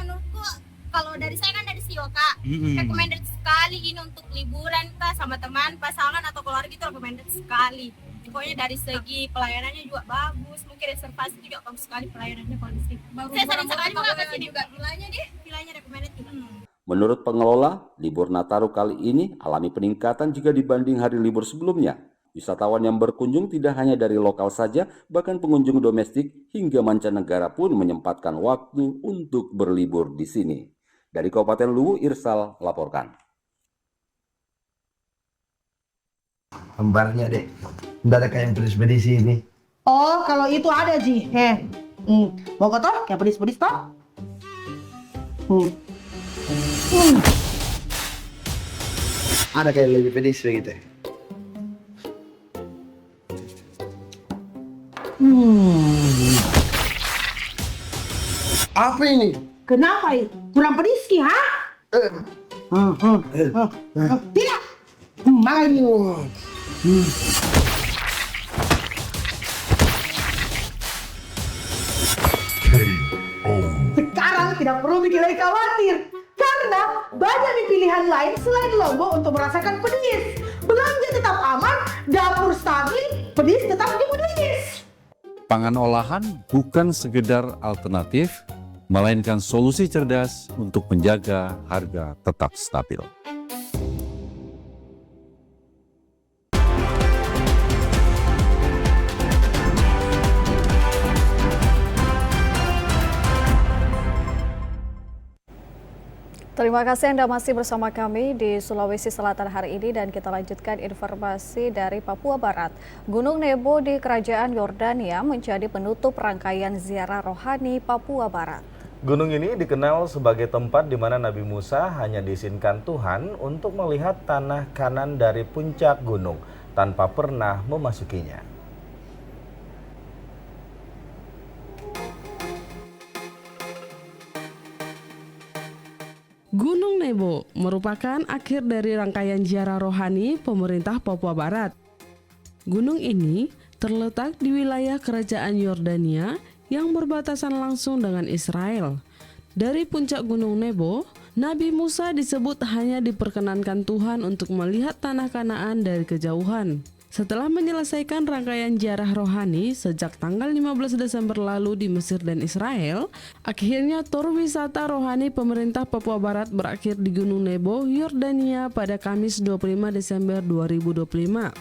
Menurutku, kalau dari saya kan dari Sioka, recommended sekali ini untuk liburan sama teman, pasangan atau keluarga itu recommended sekali. Pokoknya dari segi pelayanannya juga bagus, mungkin reservasi juga bagus sekali pelayanannya kalau di sini. Saya sering sekali juga ke sini juga, vilanya recommended juga. Menurut pengelola, libur Nataru kali ini alami peningkatan jika dibanding hari libur sebelumnya. Wisatawan yang berkunjung tidak hanya dari lokal saja, bahkan pengunjung domestik hingga mancanegara pun menyempatkan waktu untuk berlibur di sini. Dari Kabupaten Luwu, Irsal laporkan. Gambarnya deh, nggak ada kayak pedis-pedis ini. Oh, kalau itu ada Ji. Mau kau toh? Kayak pedis-pedis toh? Ada kayak lebih pedis begitu. Apa ini? Kenapa ini? Kurang pedis ki, ha? Tidak. Malu. Sekarang tidak perlu bikin lagi khawatir, karena banyak nih pilihan lain selain Lombok untuk merasakan pedis. Belanja tetap aman, dapur stabil, pedis tetap dimudis. Pangan olahan bukan sekedar alternatif, melainkan solusi cerdas untuk menjaga harga tetap stabil. Terima kasih Anda masih bersama kami di Sulawesi Selatan hari ini dan kita lanjutkan informasi dari Papua Barat. Gunung Nebo di Kerajaan Yordania menjadi penutup rangkaian ziarah rohani Papua Barat. Gunung ini dikenal sebagai tempat di mana Nabi Musa hanya diizinkan Tuhan untuk melihat tanah kanan dari puncak gunung tanpa pernah memasukinya. Gunung Nebo merupakan akhir dari rangkaian ziarah rohani pemerintah Papua Barat. Gunung ini terletak di wilayah kerajaan Yordania yang berbatasan langsung dengan Israel. Dari puncak Gunung Nebo, Nabi Musa disebut hanya diperkenankan Tuhan untuk melihat tanah Kanaan dari kejauhan. Setelah menyelesaikan rangkaian ziarah rohani sejak tanggal 15 Desember lalu di Mesir dan Israel, akhirnya tur wisata rohani pemerintah Papua Barat berakhir di Gunung Nebo, Yordania pada Kamis 25 Desember 2025.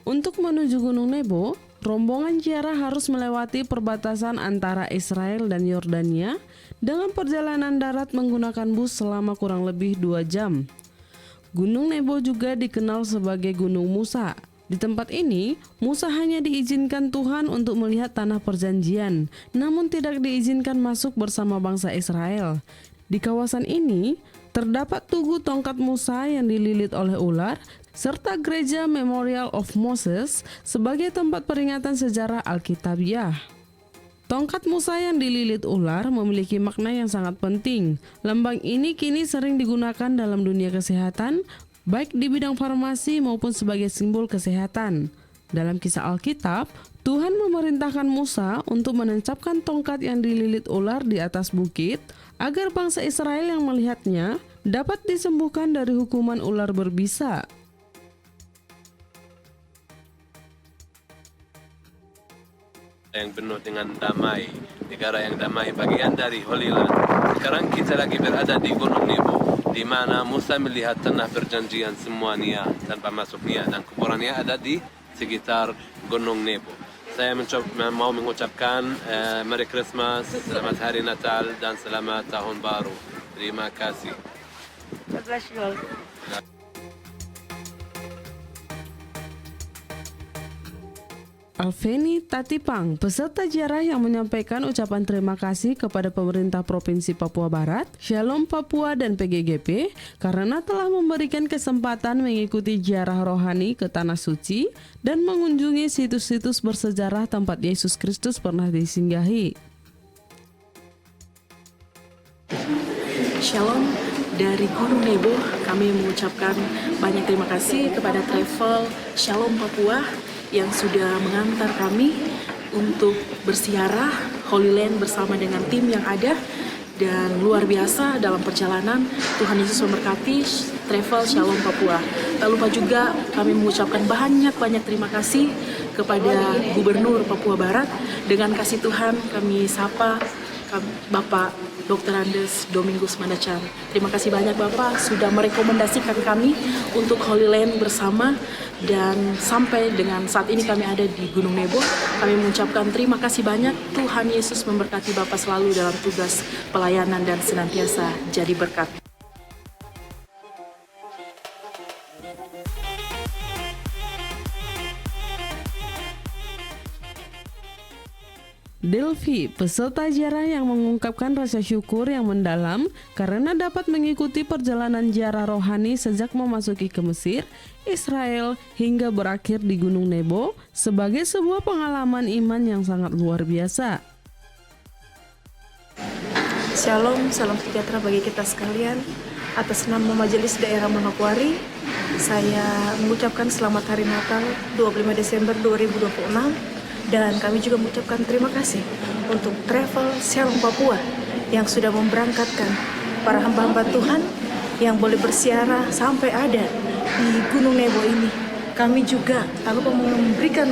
Untuk menuju Gunung Nebo, rombongan ziarah harus melewati perbatasan antara Israel dan Yordania dengan perjalanan darat menggunakan bus selama kurang lebih 2 jam. Gunung Nebo juga dikenal sebagai Gunung Musa. Di tempat ini, Musa hanya diizinkan Tuhan untuk melihat tanah perjanjian, namun tidak diizinkan masuk bersama bangsa Israel. Di kawasan ini, terdapat tugu tongkat Musa yang dililit oleh ular, serta gereja Memorial of Moses sebagai tempat peringatan sejarah Alkitabiah. Tongkat Musa yang dililit ular memiliki makna yang sangat penting. Lambang ini kini sering digunakan dalam dunia kesehatan, baik di bidang farmasi maupun sebagai simbol kesehatan. Dalam kisah Alkitab, Tuhan memerintahkan Musa untuk menancapkan tongkat yang dililit ular di atas bukit, agar bangsa Israel yang melihatnya dapat disembuhkan dari hukuman ular berbisa. Yang penuh dengan damai, negara yang damai, bagian dari Holy Land. Sekarang kita lagi berada di Gunung Nebo, di mana Musa melihat tanah perjanjian semuanya tanpa masuknya, dan kuburannya ada di sekitar Gunung Nebo. Saya mau mengucapkan Merry Christmas, Selamat Hari Natal, dan Selamat Tahun Baru. Terima kasih. God bless you all. Alveni Tatipang, peserta ziarah yang menyampaikan ucapan terima kasih kepada pemerintah Provinsi Papua Barat, Shalom Papua dan PGGP karena telah memberikan kesempatan mengikuti ziarah rohani ke Tanah Suci dan mengunjungi situs-situs bersejarah tempat Yesus Kristus pernah disinggahi. Shalom, dari Gunung Nebo kami mengucapkan banyak terima kasih kepada travel Shalom Papua yang sudah mengantar kami untuk bersiarah Holy Land bersama dengan tim yang ada, dan luar biasa dalam perjalanan. Tuhan Yesus memberkati travel Shalom Papua. Tak lupa juga kami mengucapkan banyak terima kasih kepada Gubernur Papua Barat. Dengan kasih Tuhan kami sapa Bapak Dr. Andes Domingus Mandacan. Terima kasih banyak Bapak sudah merekomendasikan kami untuk Holy Land bersama, dan sampai dengan saat ini kami ada di Gunung Nebo. Kami mengucapkan terima kasih banyak. Tuhan Yesus memberkati Bapak selalu dalam tugas pelayanan dan senantiasa jadi berkat. Delvi, peserta ziarah yang mengungkapkan rasa syukur yang mendalam karena dapat mengikuti perjalanan ziarah rohani sejak memasuki ke Mesir, Israel, hingga berakhir di Gunung Nebo sebagai sebuah pengalaman iman yang sangat luar biasa. Shalom, salam sejahtera bagi kita sekalian. Atas nama Majelis Daerah Manokwari, saya mengucapkan selamat Hari Natal 25 Desember 2026. Dan kami juga mengucapkan terima kasih untuk travel Shalom Papua yang sudah memberangkatkan para hamba-hamba Tuhan yang boleh bersiarah sampai ada di Gunung Nebo ini. Kami juga tak lupa memberikan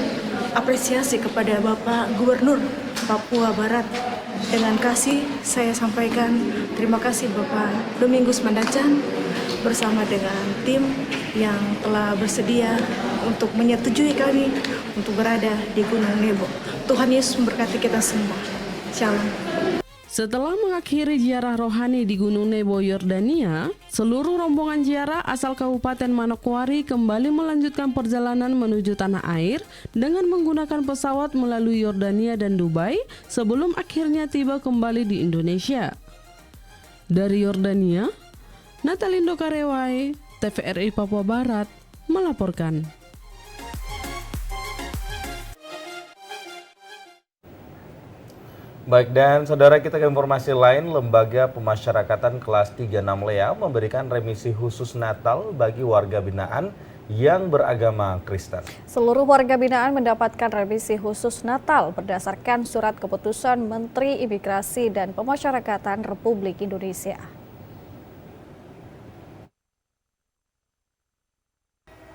apresiasi kepada Bapak Gubernur Papua Barat. Dengan kasih saya sampaikan terima kasih Bapak Domingus Mandacan bersama dengan tim yang telah bersedia untuk menyetujui kami untuk berada di Gunung Nebo. Tuhan Yesus memberkati kita semua. Shalom. Setelah mengakhiri ziarah rohani di Gunung Nebo, Yordania, seluruh rombongan ziarah asal Kabupaten Manokwari kembali melanjutkan perjalanan menuju tanah air dengan menggunakan pesawat melalui Yordania dan Dubai sebelum akhirnya tiba kembali di Indonesia. Dari Yordania, Natalindo Karewai, TVRI Papua Barat, melaporkan. Baik, dan saudara, kita ke informasi lain. Lembaga Pemasyarakatan kelas 36 Lea memberikan remisi khusus Natal bagi warga binaan yang beragama Kristen. Seluruh warga binaan mendapatkan remisi khusus Natal berdasarkan surat keputusan Menteri Imigrasi dan Pemasyarakatan Republik Indonesia.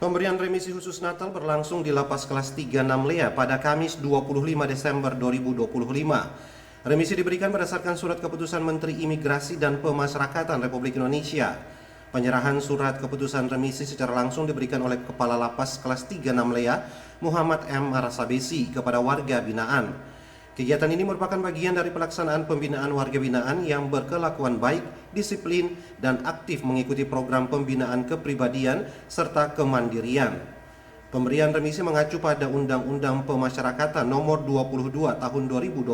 Pemberian remisi khusus Natal berlangsung di Lapas kelas 36 Lea pada Kamis 25 Desember 2025. Remisi diberikan berdasarkan surat keputusan Menteri Imigrasi dan Pemasyarakatan Republik Indonesia. Penyerahan surat keputusan remisi secara langsung diberikan oleh Kepala Lapas kelas 36 Lea, Muhammad M. Arasabesi, kepada warga binaan. Kegiatan ini merupakan bagian dari pelaksanaan pembinaan warga binaan yang berkelakuan baik, disiplin, dan aktif mengikuti program pembinaan kepribadian serta kemandirian. Pemberian remisi mengacu pada Undang-Undang Pemasyarakatan Nomor 22 Tahun 2022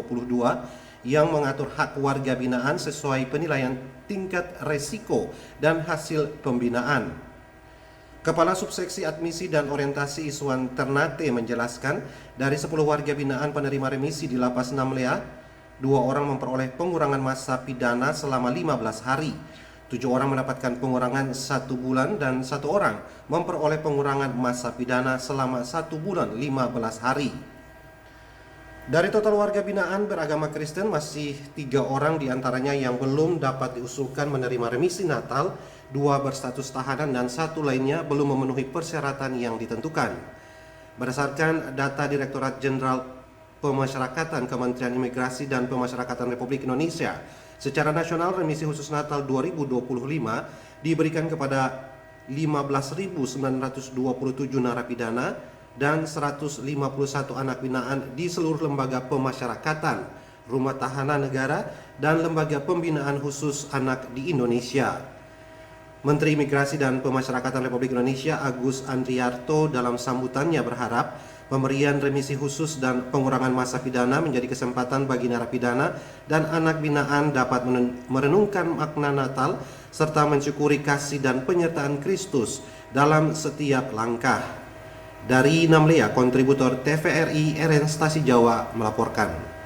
yang mengatur hak warga binaan sesuai penilaian tingkat resiko dan hasil pembinaan. Kepala Subseksi Admisi dan Orientasi Iswan Ternate menjelaskan, dari 10 warga binaan penerima remisi di Lapas 6 Lea, 2 orang memperoleh pengurangan masa pidana selama 15 hari. 7 orang mendapatkan pengurangan 1 bulan dan 1 orang memperoleh pengurangan masa pidana selama 1 bulan 15 hari. Dari total warga binaan beragama Kristen, masih 3 orang diantaranya yang belum dapat diusulkan menerima remisi Natal, 2 berstatus tahanan dan 1 lainnya belum memenuhi persyaratan yang ditentukan. Berdasarkan data Direktorat Jenderal Pemasyarakatan Kementerian Imigrasi dan Pemasyarakatan Republik Indonesia, secara nasional remisi khusus Natal 2025 diberikan kepada 15.927 narapidana dan 151 anak binaan di seluruh lembaga pemasyarakatan, rumah tahanan negara, dan lembaga pembinaan khusus anak di Indonesia. Menteri Imigrasi dan Pemasyarakatan Republik Indonesia Agus Andriarto dalam sambutannya berharap pemberian remisi khusus dan pengurangan masa pidana menjadi kesempatan bagi narapidana dan anak binaan dapat merenungkan makna Natal serta mensyukuri kasih dan penyertaan Kristus dalam setiap langkah. Dari 6 Lea, kontributor TVRI RN Stasi Jawa melaporkan.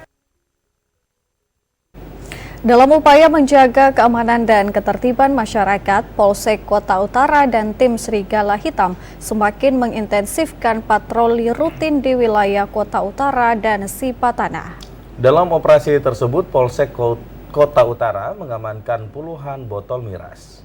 Dalam upaya menjaga keamanan dan ketertiban masyarakat, Polsek Kota Utara dan tim Serigala Hitam semakin mengintensifkan patroli rutin di wilayah Kota Utara dan Sipatana. Dalam operasi tersebut, Polsek Kota Utara mengamankan puluhan botol miras.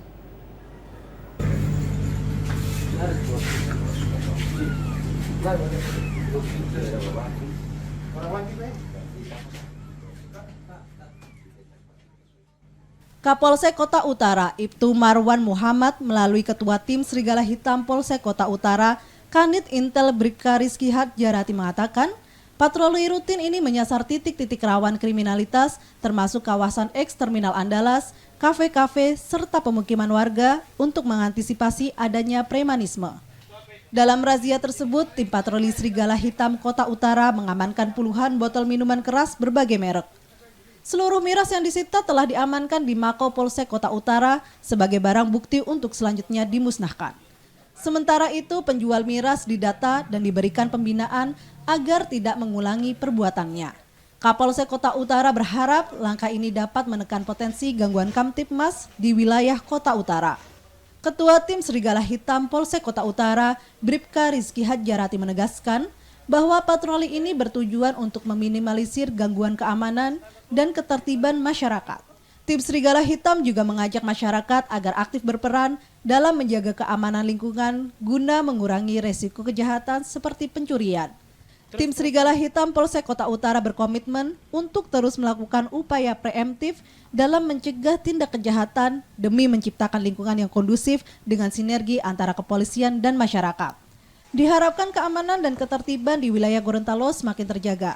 Kapolsek Kota Utara, Ibtu Marwan Muhammad melalui Ketua Tim Serigala Hitam Polsek Kota Utara, Kanit Intel Bribka Rizky Hadjarati mengatakan, patroli rutin ini menyasar titik-titik rawan kriminalitas termasuk kawasan eks Terminal Andalas, kafe-kafe, serta pemukiman warga untuk mengantisipasi adanya premanisme. Dalam razia tersebut, tim patroli Serigala Hitam Kota Utara mengamankan puluhan botol minuman keras berbagai merek. Seluruh miras yang disita telah diamankan di Mako Polsek Kota Utara sebagai barang bukti untuk selanjutnya dimusnahkan. Sementara itu, penjual miras didata dan diberikan pembinaan agar tidak mengulangi perbuatannya. Kapolsek Kota Utara berharap langkah ini dapat menekan potensi gangguan Kamtipmas di wilayah Kota Utara. Ketua Tim Serigala Hitam Polsek Kota Utara, Bribka Rizky Hadjarati menegaskan bahwa patroli ini bertujuan untuk meminimalisir gangguan keamanan dan ketertiban masyarakat. Tim Serigala Hitam juga mengajak masyarakat agar aktif berperan dalam menjaga keamanan lingkungan guna mengurangi resiko kejahatan seperti pencurian. Tim Serigala Hitam Polsek Kota Utara berkomitmen untuk terus melakukan upaya preemptif dalam mencegah tindak kejahatan demi menciptakan lingkungan yang kondusif dengan sinergi antara kepolisian dan masyarakat. Diharapkan keamanan dan ketertiban di wilayah Gorontalo semakin terjaga.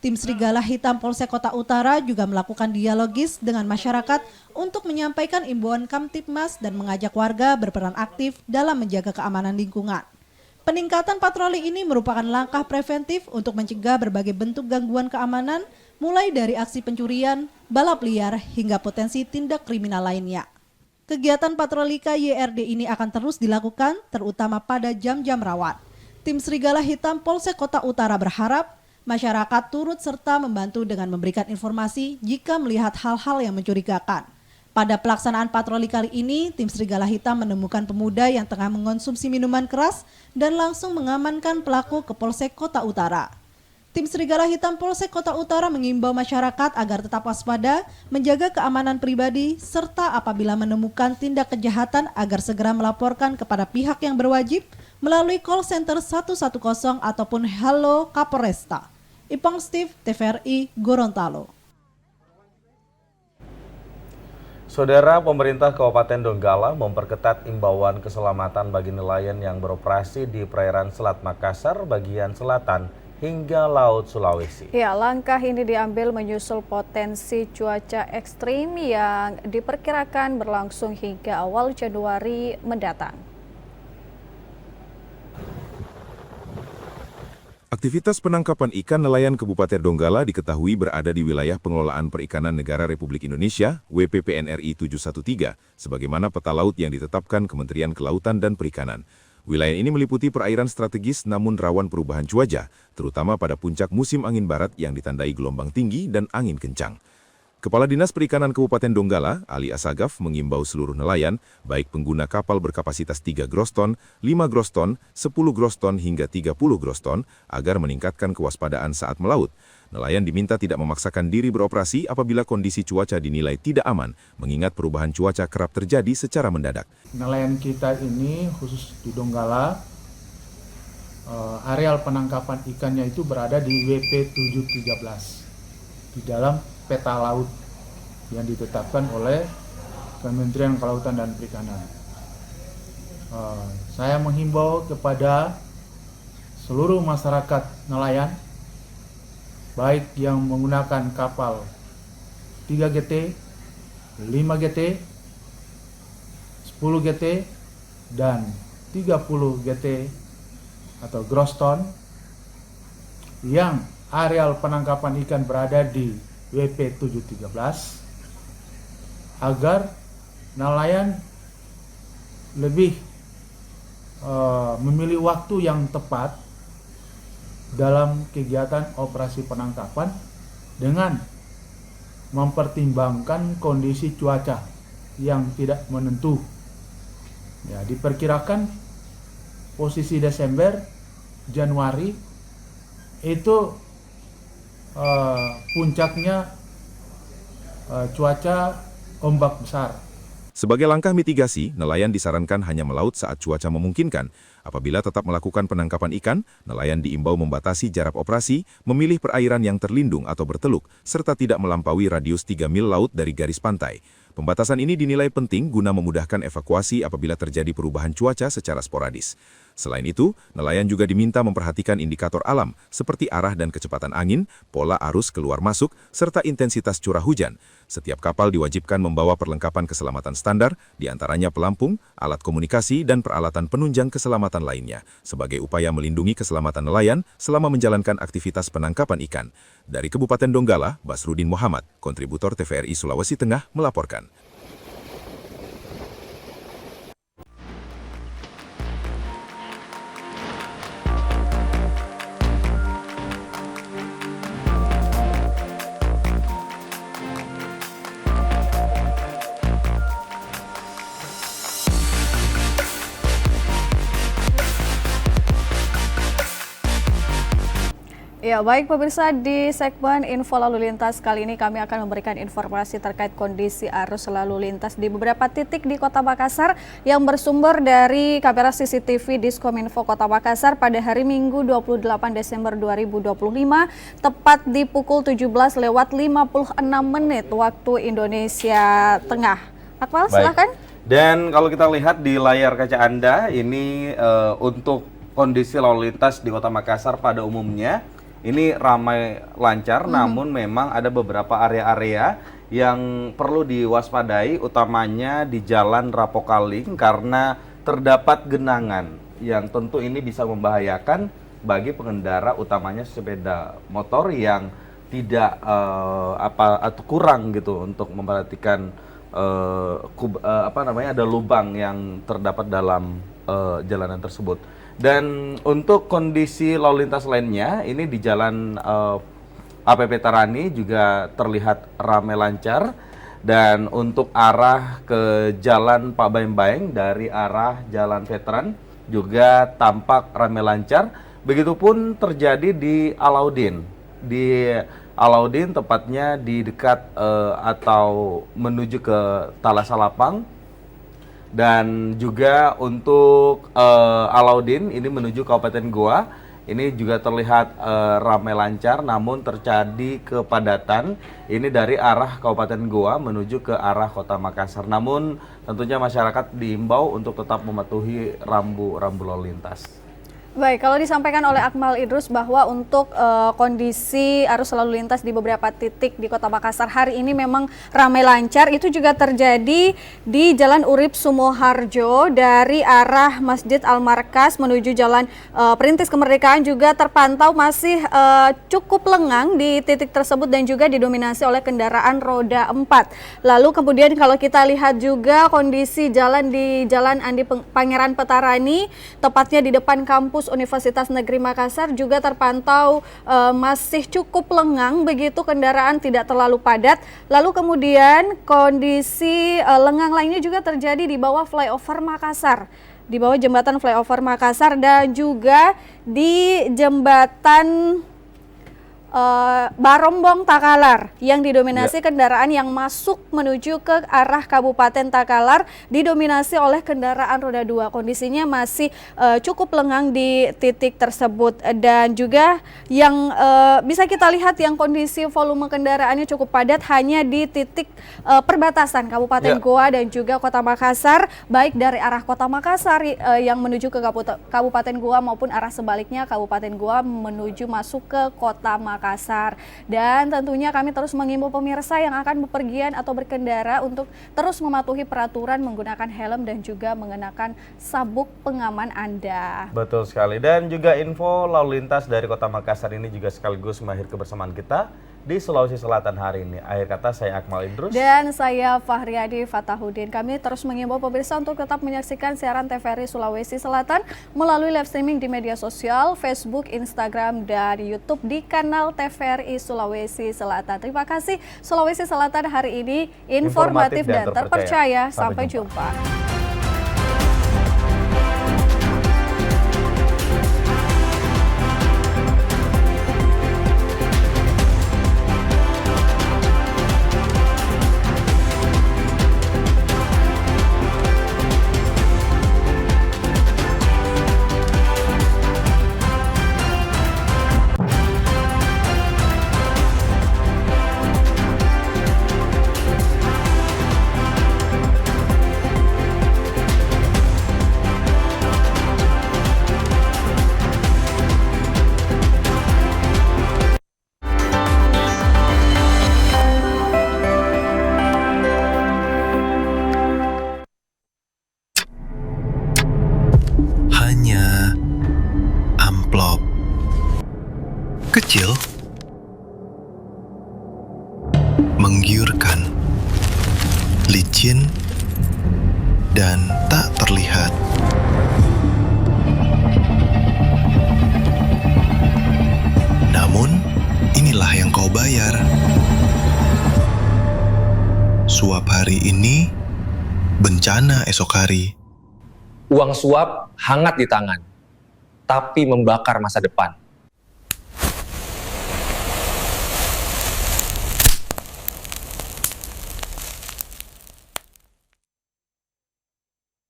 Tim Serigala Hitam Polsek Kota Utara juga melakukan dialogis dengan masyarakat untuk menyampaikan imbauan Kamtipmas dan mengajak warga berperan aktif dalam menjaga keamanan lingkungan. Peningkatan patroli ini merupakan langkah preventif untuk mencegah berbagai bentuk gangguan keamanan, mulai dari aksi pencurian, balap liar, hingga potensi tindak kriminal lainnya. Kegiatan patroli KYRD ini akan terus dilakukan, terutama pada jam-jam rawan. Tim Serigala Hitam Polsek Kota Utara berharap Masyarakat turut serta membantu dengan memberikan informasi jika melihat hal-hal yang mencurigakan. Pada pelaksanaan patroli kali ini, tim Serigala Hitam menemukan pemuda yang tengah mengonsumsi minuman keras dan langsung mengamankan pelaku ke Polsek Kota Utara. Tim Serigala Hitam Polsek Kota Utara mengimbau masyarakat agar tetap waspada, menjaga keamanan pribadi, serta apabila menemukan tindak kejahatan agar segera melaporkan kepada pihak yang berwajib melalui call center 110 ataupun Halo Kapolresta. Ipong Steve, TVRI, Gorontalo. Saudara, pemerintah Kabupaten Donggala memperketat imbauan keselamatan bagi nelayan yang beroperasi di perairan Selat Makassar bagian selatan hingga Laut Sulawesi. Ya, langkah ini diambil menyusul potensi cuaca ekstrim yang diperkirakan berlangsung hingga awal Januari mendatang. Aktivitas penangkapan ikan nelayan Kabupaten Donggala diketahui berada di wilayah pengelolaan perikanan negara Republik Indonesia WPPNRI 713, sebagaimana peta laut yang ditetapkan Kementerian Kelautan dan Perikanan. Wilayah ini meliputi perairan strategis namun rawan perubahan cuaca, terutama pada puncak musim angin barat yang ditandai gelombang tinggi dan angin kencang. Kepala Dinas Perikanan Kabupaten Donggala, Ali Asagaf, mengimbau seluruh nelayan, baik pengguna kapal berkapasitas 3 gross ton, 5 gross ton, 10 gross ton hingga 30 gross ton, agar meningkatkan kewaspadaan saat melaut. Nelayan diminta tidak memaksakan diri beroperasi apabila kondisi cuaca dinilai tidak aman, mengingat perubahan cuaca kerap terjadi secara mendadak. Nelayan kita ini, khusus di Donggala, areal penangkapan ikannya itu berada di WP 713, di dalam peta laut yang ditetapkan oleh Kementerian Kelautan dan Perikanan. Saya menghimbau kepada seluruh masyarakat nelayan, baik yang menggunakan kapal 3 GT, 5 GT, 10 GT, dan 30 GT atau gross ton, yang areal penangkapan ikan berada di WP 713, agar nelayan lebih memilih waktu yang tepat dalam kegiatan operasi penangkapan dengan mempertimbangkan kondisi cuaca yang tidak menentu. Ya, diperkirakan posisi Desember, Januari itu puncaknya cuaca ombak besar. Sebagai langkah mitigasi, nelayan disarankan hanya melaut saat cuaca memungkinkan. Apabila tetap melakukan penangkapan ikan, nelayan diimbau membatasi jarak operasi, memilih perairan yang terlindung atau berteluk, serta tidak melampaui radius 3 mil laut dari garis pantai. Pembatasan ini dinilai penting guna memudahkan evakuasi apabila terjadi perubahan cuaca secara sporadis. Selain itu, nelayan juga diminta memperhatikan indikator alam seperti arah dan kecepatan angin, pola arus keluar masuk, serta intensitas curah hujan. Setiap kapal diwajibkan membawa perlengkapan keselamatan standar, diantaranya pelampung, alat komunikasi, dan peralatan penunjang keselamatan lainnya, sebagai upaya melindungi keselamatan nelayan selama menjalankan aktivitas penangkapan ikan. Dari Kabupaten Donggala, Basrudin Muhammad, kontributor TVRI Sulawesi Tengah, melaporkan. Ya, baik pemirsa, di segmen Info Lalu Lintas kali ini kami akan memberikan informasi terkait kondisi arus lalu lintas di beberapa titik di Kota Makassar yang bersumber dari kamera CCTV Diskominfo Kota Makassar pada hari Minggu 28 Desember 2025 tepat di pukul 17:56 waktu Indonesia Tengah. Akmal, silakan. Dan kalau kita lihat di layar kaca Anda ini untuk kondisi lalu lintas di Kota Makassar pada umumnya ini ramai lancar, namun memang ada beberapa area-area yang perlu diwaspadai, utamanya di Jalan Rapokaling karena terdapat genangan yang tentu ini bisa membahayakan bagi pengendara, utamanya sepeda motor yang tidak atau kurang gitu untuk memperhatikan ada lubang yang terdapat dalam jalanan tersebut. Dan untuk kondisi lalu lintas lainnya, ini di Jalan APP Tarani juga terlihat ramai lancar. Dan untuk arah ke Jalan Pak Baeng-Baeng dari arah Jalan Veteran juga tampak ramai lancar. Begitupun terjadi di Alauddin. Di Alauddin tepatnya di dekat atau menuju ke Talasalapang. Dan juga untuk Alauddin ini menuju Kabupaten Goa. Ini juga terlihat ramai lancar, namun terjadi kepadatan. Ini dari arah Kabupaten Goa menuju ke arah Kota Makassar. Namun tentunya masyarakat diimbau untuk tetap mematuhi rambu-rambu lalu lintas. Baik, kalau disampaikan oleh Akmal Idrus bahwa untuk kondisi arus lalu lintas di beberapa titik di Kota Makassar hari ini memang ramai lancar, itu juga terjadi di Jalan Urip Sumoharjo dari arah Masjid Al-Markas menuju Jalan Perintis Kemerdekaan juga terpantau masih cukup lengang di titik tersebut dan juga didominasi oleh kendaraan roda 4. Lalu kemudian kalau kita lihat juga kondisi jalan di Jalan Andi Pangeran Petarani, tepatnya di depan kampus Universitas Negeri Makassar juga terpantau masih cukup lengang, begitu kendaraan tidak terlalu padat. Lalu kemudian kondisi lengang lainnya juga terjadi di bawah flyover Makassar, di bawah jembatan flyover Makassar dan juga di jembatan Barombong Takalar yang didominasi kendaraan yang masuk menuju ke arah Kabupaten Takalar didominasi oleh kendaraan roda 2. Kondisinya masih cukup lengang di titik tersebut dan juga yang bisa kita lihat yang kondisi volume kendaraannya cukup padat hanya di titik perbatasan Kabupaten Goa dan juga Kota Makassar, baik dari arah Kota Makassar yang menuju ke Kabupaten Goa maupun arah sebaliknya Kabupaten Goa menuju masuk ke Kota Makassar. Dan tentunya kami terus mengimbau pemirsa yang akan bepergian atau berkendara untuk terus mematuhi peraturan menggunakan helm dan juga mengenakan sabuk pengaman Anda. Betul sekali. Dan juga info lalu lintas dari Kota Makassar ini juga sekaligus mengakhiri kebersamaan kita di Sulawesi Selatan hari ini. Akhir kata saya Akmal Idrus. Dan saya Fahriadi Fatahudin. Kami terus mengimbau pemirsa untuk tetap menyaksikan siaran TVRI Sulawesi Selatan melalui live streaming di media sosial, Facebook, Instagram, dan YouTube di kanal TVRI Sulawesi Selatan. Terima kasih. Sulawesi Selatan hari ini informatif dan terpercaya. Sampai jumpa. Kecil, menggiurkan, licin, dan tak terlihat. Namun, inilah yang kau bayar. Suap hari ini, bencana esok hari. Uang suap hangat di tangan, tapi membakar masa depan.